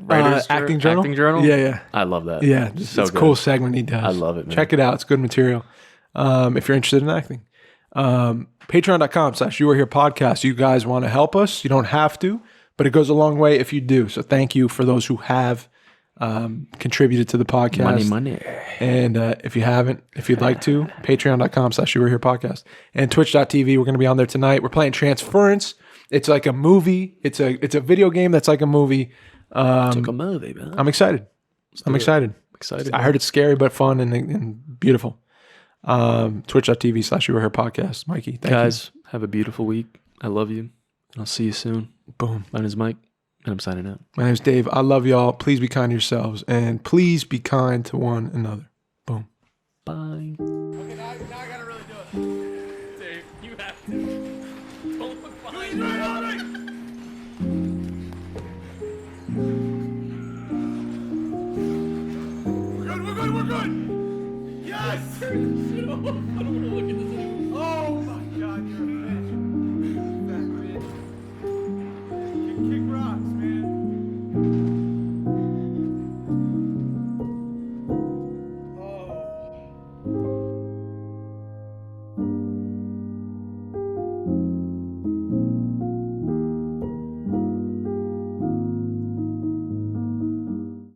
Speaker 2: writers
Speaker 1: acting journal.
Speaker 2: Acting journal.
Speaker 1: Yeah.
Speaker 2: I love that.
Speaker 1: Yeah,
Speaker 2: it's
Speaker 1: it's a cool segment he does.
Speaker 2: I love it, man.
Speaker 1: Check it out. It's good material. If you're interested in acting. Patreon.com/You Are Here podcast. You guys want to help us? You don't have to, but it goes a long way if you do. So thank you for those who have contributed to the podcast.
Speaker 2: Money.
Speaker 1: And if you haven't, if you'd like to, patreon.com/You Are Here podcast. And twitch.tv. We're going to be on there tonight. We're playing Transference. It's like a movie. It's a video game that's like a movie.
Speaker 2: It's like a movie, man.
Speaker 1: I'm excited. I'm excited.
Speaker 2: excited.
Speaker 1: I heard it's scary but fun and beautiful. Twitch.tv/You Are Here podcast. Mikey, thank
Speaker 2: Guys, have a beautiful week. I love you. I'll see you soon.
Speaker 1: you. Boom.
Speaker 2: My name is Mike, and I'm signing out.
Speaker 1: My name is Dave. I love y'all. Please be kind to yourselves and please be kind to one another. Boom.
Speaker 2: Bye.
Speaker 3: Okay, now I gotta really do it. Dave, you have to. Don't look behind you. We're good, we're good, we're good! Yes! I don't want to look at